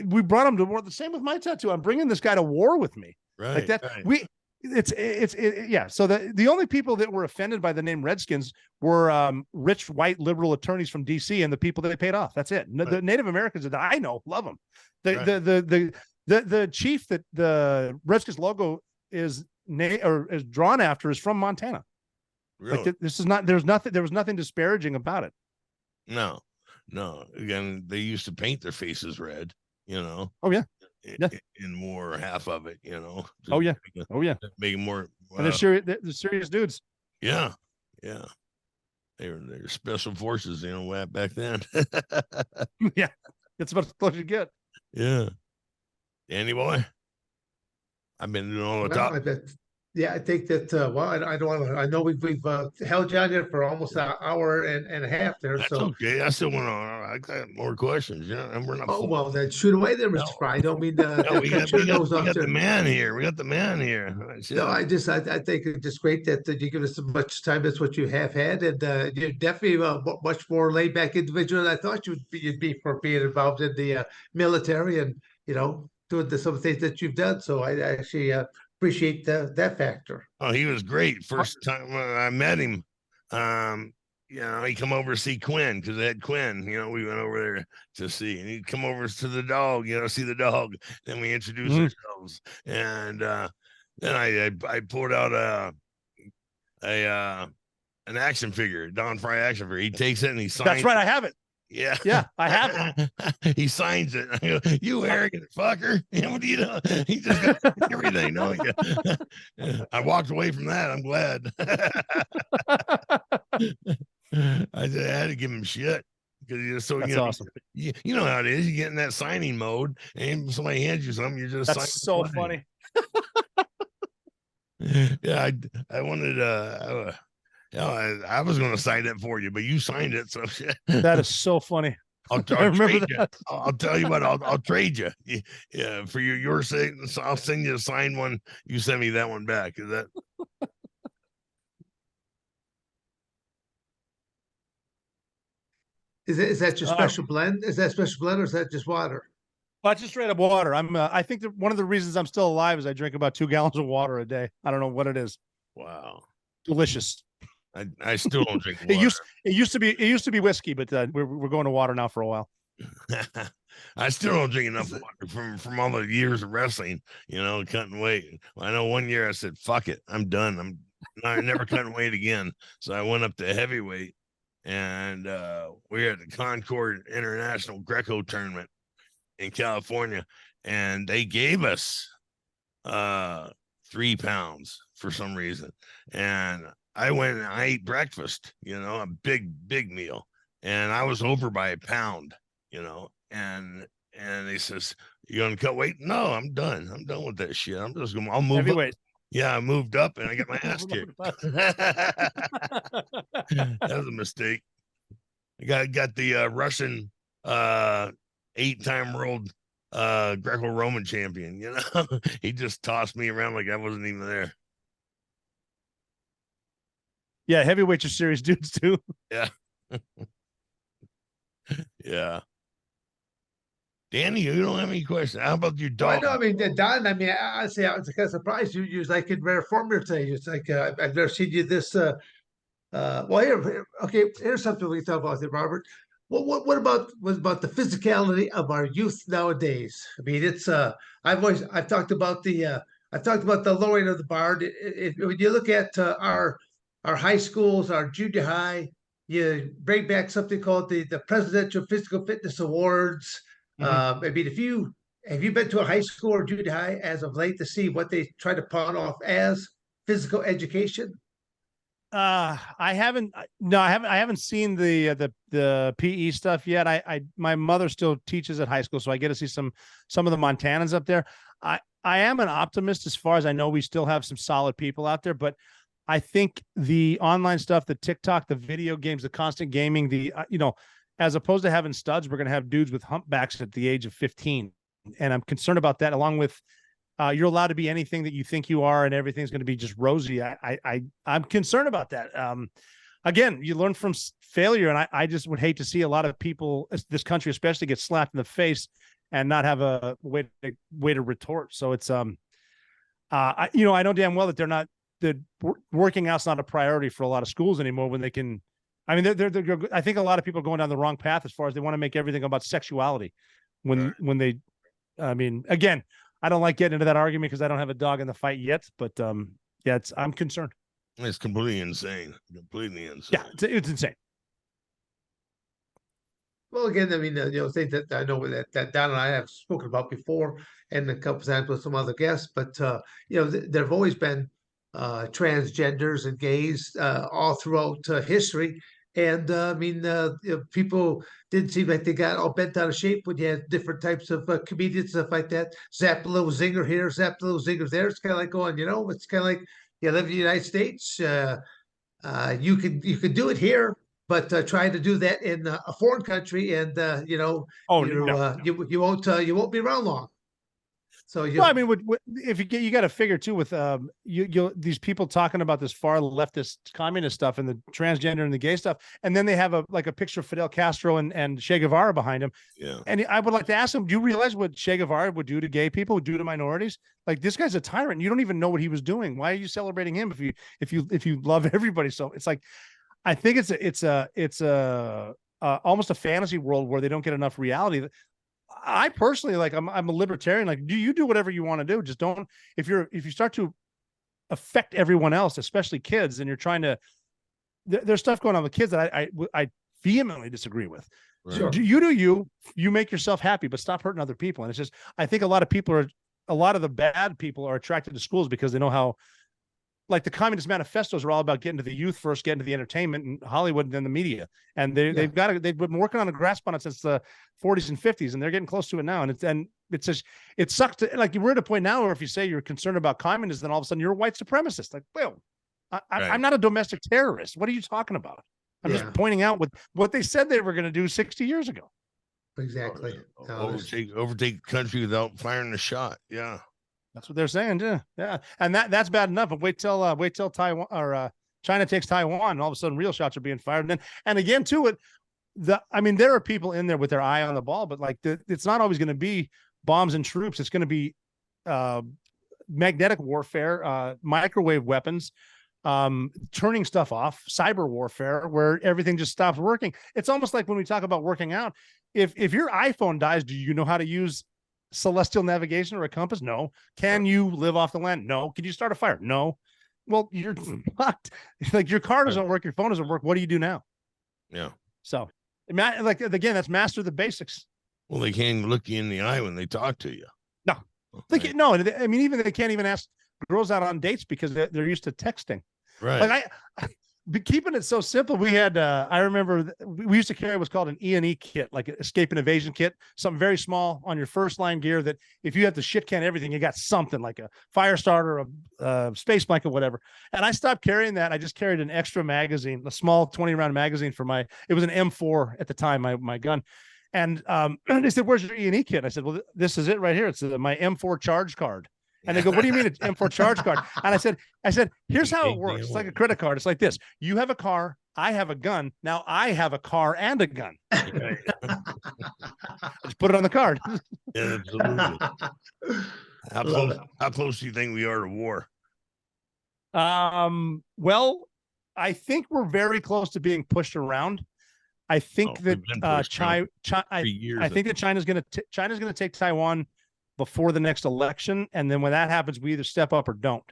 We brought him to war. The same with my tattoo. I'm bringing this guy to war with me. Right. Like that. Right. Yeah. So the only people that were offended by the name Redskins were rich white liberal attorneys from DC and the people that they paid off. That's it. Right. The Native Americans that I know love them. The chief that the Redskins logo is drawn after is from Montana. Really? Like this is not. There was nothing disparaging about it. No. Again, they used to paint their faces red. Oh yeah. In more half of it. Oh yeah. Make it more. And they're serious dudes. Yeah. They're special forces. Back then. Yeah, it's about as close you get. Yeah. Danny boy. I've been doing all the talk. Yeah, I think that. I don't want to. I know we've held you on here for almost an hour and a half there. That's so okay. I still want to. I got more questions. And we're not. Oh well, then shoot away there, Mr. Fry. I don't mean to. We got the man here. We got the man here. No, I think it's just great that you give us as much time as what you have had, and you're definitely a much more laid back individual than I thought you'd be for being involved in the military and doing some things that you've done. So I actually appreciate that factor. Oh, he was great. First time I met him, he come over to see Quinn because they had Quinn. We went over there to see, and he'd come over to the dog. See the dog. Then we introduced ourselves, and then I pulled out an action figure, Don Fry action figure. He takes it and he signs. That's right, I have it. Yeah, I have it. He signs it. I go, you arrogant fucker. What do you know? He just got everything. No, I walked away from that. I'm glad. I had to give him shit because that's awesome. You know how it is. You get in that signing mode, and somebody hands you something. You're just that's so funny. Yeah, I wanted I was going to sign it for you, but you signed it. So that is so funny. I'll trade you. I'll tell you what. I'll trade you. Yeah, for your sake. So I'll send you a signed one. You send me that one back. Is that? Is that your special blend? Is that special blend, or is that just water? Well, it's just straight up water. I think that one of the reasons I'm still alive is I drink about 2 gallons of water a day. I don't know what it is. Wow. Delicious. I still don't drink It water. used to be whiskey, but we're going to water now for a while. I still don't drink enough water from all the years of wrestling, cutting weight. I know one year I said, fuck it, I'm done. I'm never cutting weight again. So I went up to heavyweight, and we were at the Concord International Greco tournament in California, and they gave us 3 pounds for some reason. And I went and I ate breakfast, a big meal, and I was over by a pound, and he says, "You gonna cut weight?" No, I'm done. I'm done with that shit. I'll move Heavyweight. up. Yeah, I moved up and I got my ass kicked. That was a mistake. I got the Russian 8-time world Greco-Roman champion, he just tossed me around like I wasn't even there. Yeah, heavyweights are serious dudes too. Yeah. Yeah. Danny, you don't have any questions. How about your dog? Well, no, I mean, Don, I mean, I say I was kind of surprised you was like in rare form here today. It's like I've never seen you this well okay, here's something we can talk about there, Robert. What about the physicality of our youth nowadays? I mean, it's I've talked about the lowering of the bar. When you look at our high schools, our junior high, you bring back something called the Presidential Physical Fitness Awards. I mean, have you been to a high school or junior high as of late to see what they try to pawn off as physical education? I haven't. No, I haven't seen the PE stuff yet. My mother still teaches at high school, so I get to see some of the Montanans up there. I am an optimist as far as I know. We still have some solid people out there, but I think the online stuff, the TikTok, the video games, the constant gaming, as opposed to having studs, we're going to have dudes with humpbacks at the age of 15, and I'm concerned about that. Along with you're allowed to be anything that you think you are, and everything's going to be just rosy. I'm concerned about that. Again, you learn from failure, and I just would hate to see a lot of people, this country especially, get slapped in the face and not have a way to retort. So it's I know damn well that working out's not a priority for a lot of schools anymore when they can. I mean, I think a lot of people are going down the wrong path as far as they want to make everything about sexuality when they, I mean, again, I don't like getting into that argument because I don't have a dog in the fight yet, but yeah, I'm concerned. It's completely insane. Completely insane. Yeah, it's insane. Well, again, I mean, things that I know that Don and I have spoken about before, and a couple times with some other guests, but there have always been transgenders and gays all throughout history, and I mean, people didn't seem like they got all bent out of shape when you had different types of comedians, stuff like that. Zap a little zinger here, zap a little zinger there. It's kind of like going, it's kind of like you live in the United States. You could do it here, but try to do that in a foreign country, and No. you won't be around long. So well, I mean, if you got to figure too with these people talking about this far leftist communist stuff and the transgender and the gay stuff, and then they have a picture of Fidel Castro and Che Guevara behind him. Yeah. And I would like to ask him, do you realize what Che Guevara would do to gay people, would do to minorities? Like, this guy's a tyrant. You don't even know what he was doing. Why are you celebrating him if you love everybody? So it's like, I think it's almost a fantasy world where they don't get enough reality. I personally, I'm a libertarian. Like, you do whatever you want to do. Just don't, if you start to affect everyone else, especially kids, and you're trying to, there's stuff going on with kids that I vehemently disagree with. Right. So you make yourself happy, but stop hurting other people. And it's just, I think a lot of the bad people are attracted to schools because they know how, like, the Communist manifestos are all about getting to the youth first, getting to the entertainment and Hollywood and then the media. And they've been working on a grasp on it since the 40s and 50s, and they're getting close to it now. And it's just, it sucks to, like, we're at a point now where if you say you're concerned about communism, then all of a sudden you're a white supremacist. Like, well, I'm not a domestic terrorist. What are you talking about? I'm just pointing out what they said they were going to do 60 years ago. Exactly. Overtake the country without firing a shot. Yeah. That's what they're saying, too. Yeah. And that's bad enough. But wait till Taiwan or China takes Taiwan, and all of a sudden real shots are being fired. And again, too, there are people in there with their eye on the ball, but it's not always going to be bombs and troops. It's going to be magnetic warfare, microwave weapons, turning stuff off, cyber warfare, where everything just stops working. It's almost like when we talk about working out. If your iPhone dies, do you know how to use celestial navigation or a compass? No. Can you live off the land? No. Can you start a fire? No. Well, you're fucked. Like your car doesn't work, your phone doesn't work. What do you do now? Yeah. So, like again, that's master the basics. Well, they can't even look you in the eye when they talk to you. No, Right. no. I mean, even they can't even ask girls out on dates because they're used to texting. Right. Like keeping it so simple. We had, I remember we used to carry what's called an E&E kit, like an escape and evasion kit, something very small on your first line gear that if you have to shit can everything, you got something like a fire starter, a space blanket, whatever. And I stopped carrying that. I just carried an extra magazine, a small 20 round magazine for it was an M4 at the time, my gun. And they said, "Where's your E&E kit?" I said, "Well, this is it right here. It's my M4 charge card." And they go, "What do you mean it's M4 charge card?" And I said, "Here's how it works. It's like a credit card. It's like this. You have a car. I have a gun. Now I have a car and a gun. Right. Just put it on the card." Yeah, absolutely. How close do you think we are to war? Well, I think we're very close to being pushed around. I think that I think that China's going to take Taiwan before the next election, and then when that happens, we either step up or don't.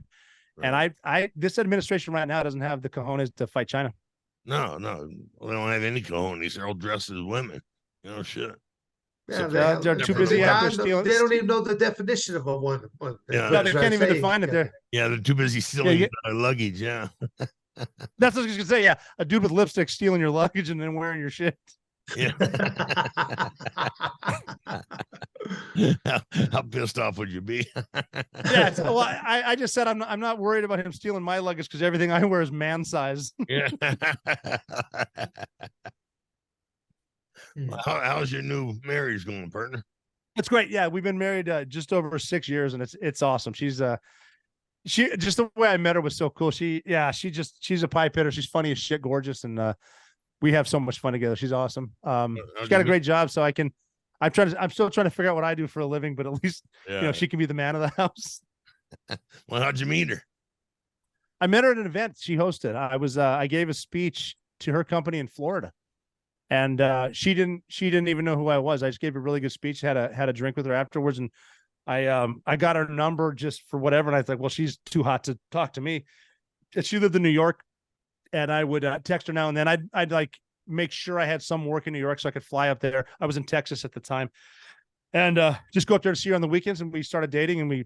Right. And this administration right now doesn't have the cojones to fight China. No, they don't have any cojones. They're all dressed as women. Shit. Yeah, they're too busy out there stealing. They don't even know the definition of a one. Yeah, no, they can't even define it. They're too busy stealing luggage. Yeah. That's what I was gonna say. Yeah, a dude with lipstick stealing your luggage and then wearing your shit. Yeah. How pissed off would you be? Yeah. Well, I just said I'm not worried about him stealing my luggage because everything I wear is man size. Yeah. How's your new marriage going, partner? It's great. Yeah, we've been married just over 6 years, and it's awesome. She's she just the way I met her was so cool. She's a pipe hitter. She's funny as shit, gorgeous, and we have so much fun together. She's awesome. She's got a great job, so I'm still trying to figure out what I do for a living, but at least she can be the man of the house. Well, how'd you meet her? I met her at an event she hosted. I gave a speech to her company in Florida, and she didn't even know who I was. I just gave a really good speech. Had a drink with her afterwards, and I got her number just for whatever. And I was like, well, she's too hot to talk to me. And she lived in New York, and I would text her now and then. I'd like make sure I had some work in New York so I could fly up there. I was in Texas at the time, and just go up there to see her on the weekends. And we started dating, and we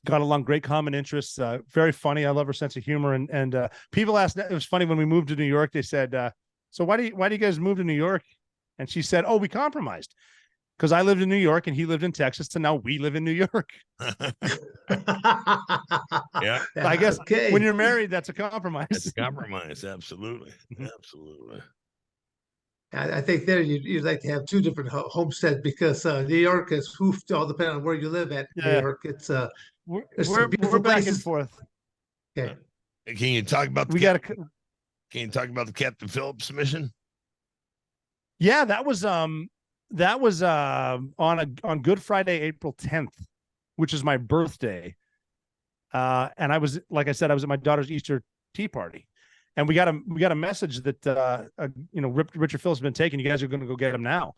got along, great common interests. Very funny. I love her sense of humor. And people asked, it was funny when we moved to New York, they said, so why do you guys move to New York? And she said, oh, we compromised. Because I lived in New York and he lived in Texas, and now we live in New York. Yeah. I guess when you're married, that's a compromise. It's a compromise. Absolutely. Absolutely. I think there you'd like to have two different homesteads because New York is hoofed all depending on where you live at. New York, it's we're back and forth. Okay. Can you talk about Can you talk about the Captain Phillips mission? Yeah, that was on Good Friday, April 10th, which is my birthday. And I was, like I said, I was at my daughter's Easter tea party, and we got a message that Richard Phillips has been taken. You guys are going to go get him now.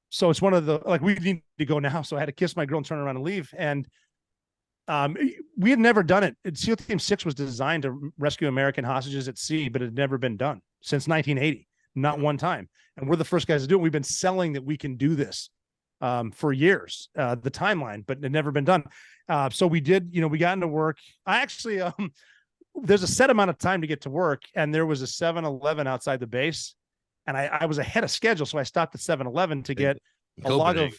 So it's one of the, like, we need to go now. So I had to kiss my girl and turn around and leave. And we had never done it. SEAL Team 6 was designed to rescue American hostages at sea, but it had never been done since 1980. Not one time. And we're the first guys to do it. We've been selling that we can do this for years, the timeline, but it had never been done. So we did, we got into work. I actually, there's a set amount of time to get to work, and there was a 7-Eleven outside the base, and I was ahead of schedule. So I stopped at 7-Eleven to get a log of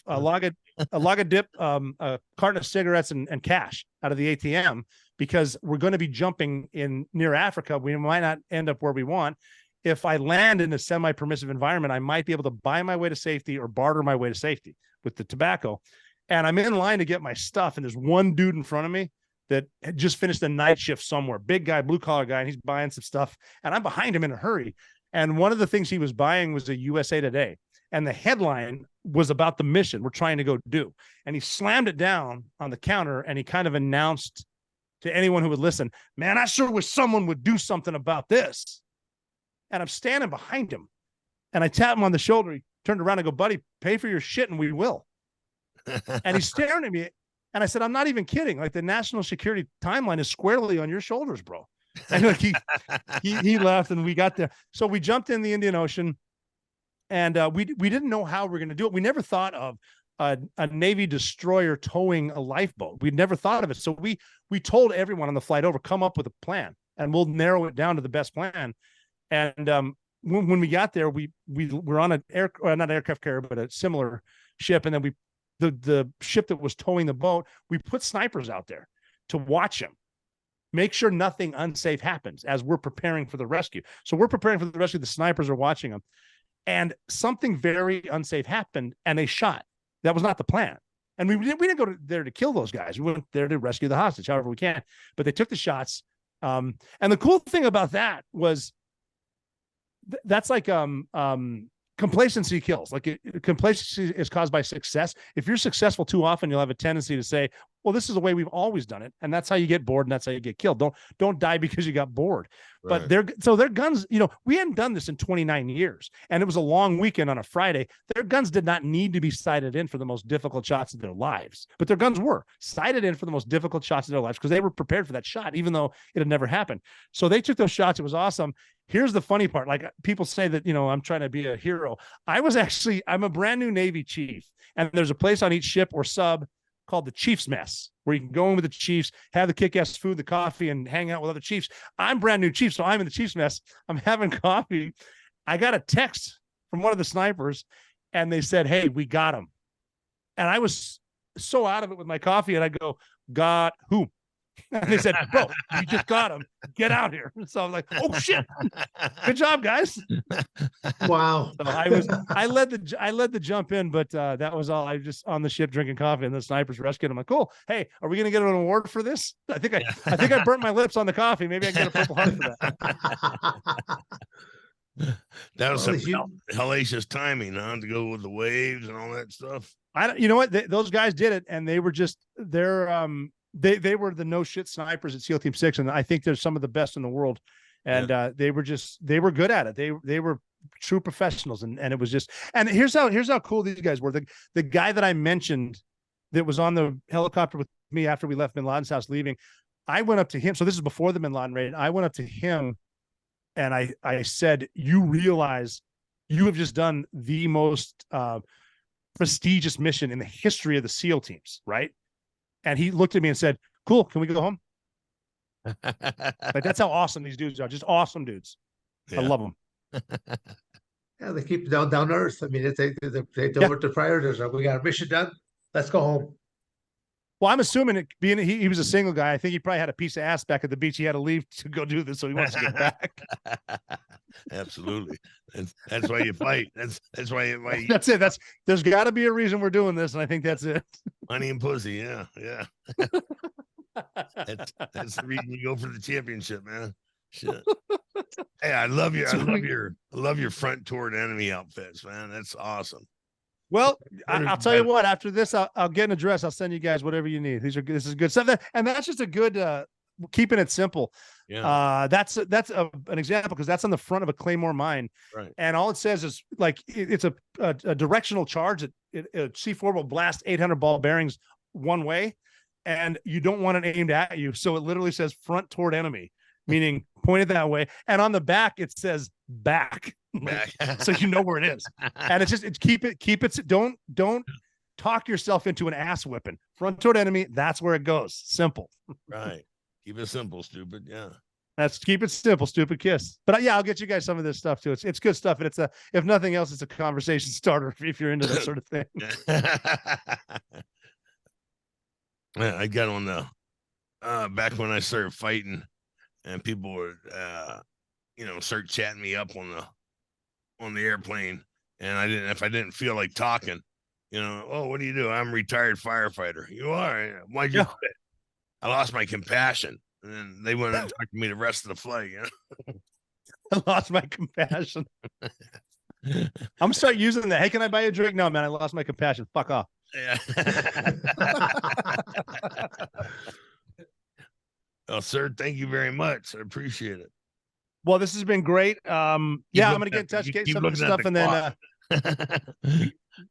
dip, a carton of cigarettes and cash out of the ATM, because we're going to be jumping in near Africa. We might not end up where we want. If I land in a semi-permissive environment, I might be able to buy my way to safety or barter my way to safety with the tobacco. And I'm in line to get my stuff, and there's one dude in front of me that had just finished a night shift somewhere, big guy, blue collar guy, and he's buying some stuff, and I'm behind him in a hurry. And one of the things he was buying was a USA Today, and the headline was about the mission we're trying to go do. And he slammed it down on the counter, and he kind of announced to anyone who would listen, man, I sure wish someone would do something about this. And I'm standing behind him and I tap him on the shoulder. He turned around and go, buddy, pay for your shit and we will. And he's staring at me. And I said, I'm not even kidding. Like, the national security timeline is squarely on your shoulders, bro. And like he left and we got there. So we jumped in the Indian Ocean and we didn't know how we were going to do it. We never thought of a Navy destroyer towing a lifeboat. We'd never thought of it. So we told everyone on the flight over, come up with a plan and we'll narrow it down to the best plan. And when we got there, we were on an not aircraft carrier, but a similar ship. And then the ship that was towing the boat, we put snipers out there to watch him, make sure nothing unsafe happens as we're preparing for the rescue. So we're preparing for the rescue. The snipers are watching them, and something very unsafe happened, and they shot. That was not the plan. And we didn't go there to kill those guys. We went there to rescue the hostage, however we can. But they took the shots. And the cool thing about that was that's like complacency kills. Like, complacency is caused by success. If you're successful too often, you'll have a tendency to say, well, this is the way we've always done it. And that's how you get bored. And that's how you get killed. Don't die because you got bored. Right. But their guns, we hadn't done this in 29 years. And it was a long weekend on a Friday. Their guns did not need to be sighted in for the most difficult shots of their lives. But their guns were sighted in for the most difficult shots of their lives because they were prepared for that shot, even though it had never happened. So they took those shots. It was awesome. Here's the funny part. Like, people say that, I'm trying to be a hero. I'm a brand new Navy chief. And there's a place on each ship or sub called the Chief's Mess, where you can go in with the Chiefs, have the kick-ass food, the coffee, and hang out with other Chiefs. I'm brand new chief, so I'm in the Chief's Mess. I'm having coffee. I got a text from one of the snipers, and they said, hey, we got him. And I was so out of it with my coffee, and I go, got who? And they said, bro, you just got him. Get out here. So I'm like, oh shit. Good job, guys. Wow. So I led the jump in, but that was all. I was just on the ship drinking coffee, and the snipers rescued him. I'm like, cool. Hey, are we gonna get an award for this? I think I burnt my lips on the coffee. Maybe I can get a Purple Heart for that. That was some hellacious timing, huh? To go with the waves and all that stuff. You know what? Those guys did it, and they were they were the no shit snipers at SEAL Team 6, and I think they're some of the best in the world. And they were good at it. They were true professionals, and it was just. And here's how cool these guys were. The guy that I mentioned that was on the helicopter with me after we left Bin Laden's house leaving, I went up to him. So this is before the Bin Laden raid. I went up to him, and I said, "You realize you have just done the most prestigious mission in the history of the SEAL teams, right?" And he looked at me and said, cool, can we go home? Like, that's how awesome these dudes are. Just awesome dudes. Yeah. I love them. Yeah, they keep down to earth. I mean, they do what the priorities are. We got a mission done. Let's go home. Well, I'm assuming being he was a single guy. I think he probably had a piece of ass back at the beach. He had to leave to go do this, so he wants to get back. Absolutely. That's why you fight. That's why you fight. That's it. There's got to be a reason we're doing this, and I think that's it. Money and pussy. Yeah. That's the reason you go for the championship, man. Shit. Hey, I love your front toward enemy outfits, man. That's awesome. Well, I'll tell you what. After this, I'll get an address. I'll send you guys whatever you need. This is good stuff. And that's just a good keeping it simple. Yeah. That's an example, because that's on the front of a Claymore mine, right? And all it says is, like, it's a directional charge. C4 will blast 800 ball bearings one way, and you don't want it aimed at you. So it literally says front toward enemy, meaning pointed that way. And on the back it says back. So you know where it is. And it's keep it. Don't talk yourself into an ass whipping. Front toward enemy. That's where it goes. Simple. Right. Keep it simple, stupid. Yeah. Keep it simple, stupid kiss. But yeah, I'll get you guys some of this stuff too. It's good stuff. And if nothing else, it's a conversation starter if you're into that sort of thing. I got on the back when I started fighting, and people would start chatting me up on the airplane, and if I didn't feel like talking, oh, what do you do? I'm a retired firefighter. You are? Why'd you quit? I lost my compassion. And then they went and talked to me the rest of the flight. I lost my compassion. I'm gonna start using that. Hey, can I buy you a drink? No, man, I lost my compassion. Fuck off. Yeah. Well, sir, thank you very much. I appreciate it. Well, this has been great. Yeah, I'm going to get in touch, get some of the stuff, and then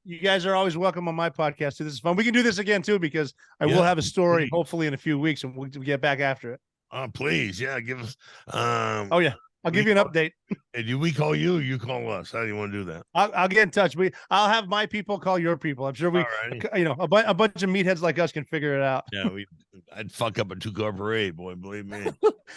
you guys are always welcome on my podcast too. This is fun. We can do this again too, because I will have a story hopefully in a few weeks, and we'll get back after it. Please, yeah, give us. Oh yeah, I'll give you an update. And do we call you? Or you call us? How do you want to do that? I'll get in touch. I'll have my people call your people. I'm sure a bunch of meatheads like us can figure it out. Yeah, I'd fuck up a 2-car parade, boy. Believe me.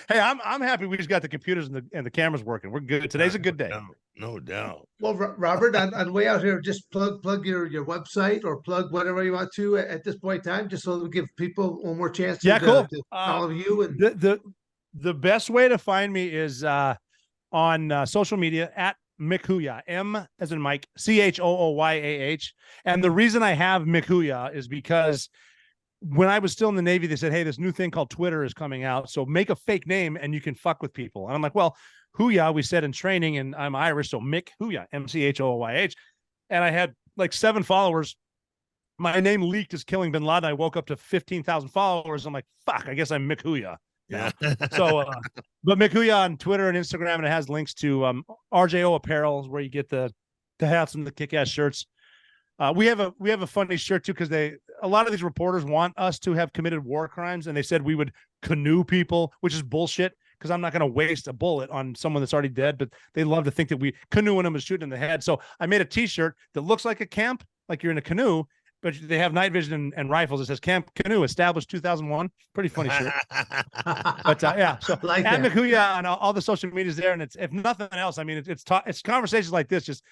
Hey, I'm happy we just got the computers and the cameras working. We're good. Today's a good day. No doubt. Well, Robert, on the way out here, just plug your website or plug whatever you want to at this point in time, just so that we give people one more chance to follow you. And the best way to find me is on social media at Mick Hooyah, M as in Mike, CHOOYAH. And the reason I have Mick Hooyah is because when I was still in the Navy, they said, hey, this new thing called Twitter is coming out. So make a fake name and you can fuck with people. And I'm like, well, Hooyah, we said in training, and I'm Irish. So Mick Hooyah, MCHOOYH. And I had like 7 followers. My name leaked as killing bin Laden. I woke up to 15,000 followers. I'm like, fuck, I guess I'm Mick Hooyah. Yeah. So, but Mick Hooyah on Twitter and Instagram, and it has links to RJO Apparel, where you get the hats and the kick-ass shirts. We have a funny shirt too, because a lot of these reporters want us to have committed war crimes, and they said we would canoe people, which is bullshit, because I'm not going to waste a bullet on someone that's already dead. But they love to think that we canoeing them and shooting in the head. So I made a T-shirt that looks like a camp, like you're in a canoe, but they have night vision and rifles. It says Camp Canoe, established 2001. Pretty funny shirt. But yeah, so like at Mick Hooyah on all the social medias there, and it's, if nothing else, I mean, it's conversations like this, just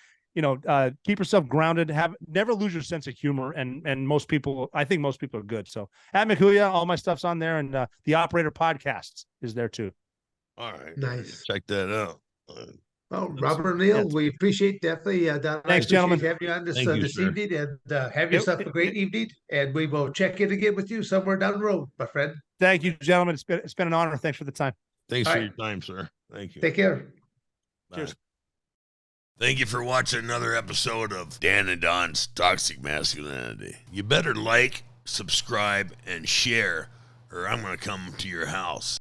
keep yourself grounded, never lose your sense of humor, and I think most people are good. So at Mick Hooyah, all my stuff's on there, and the Operator Podcasts is there too. All right, nice. Check that out. Well, Robert O'Neill, we appreciate definitely. Thanks, gentlemen. Having you on this evening, and have yourself a great evening. And we will check in again with you somewhere down the road, my friend. Thank you, gentlemen. It's been an honor. Thanks for the time. Thanks for your time, sir. Thank you. Take care. Bye. Cheers. Thank you for watching another episode of Dan and Don's Toxic Masculinity. You better like, subscribe, and share, or I'm going to come to your house.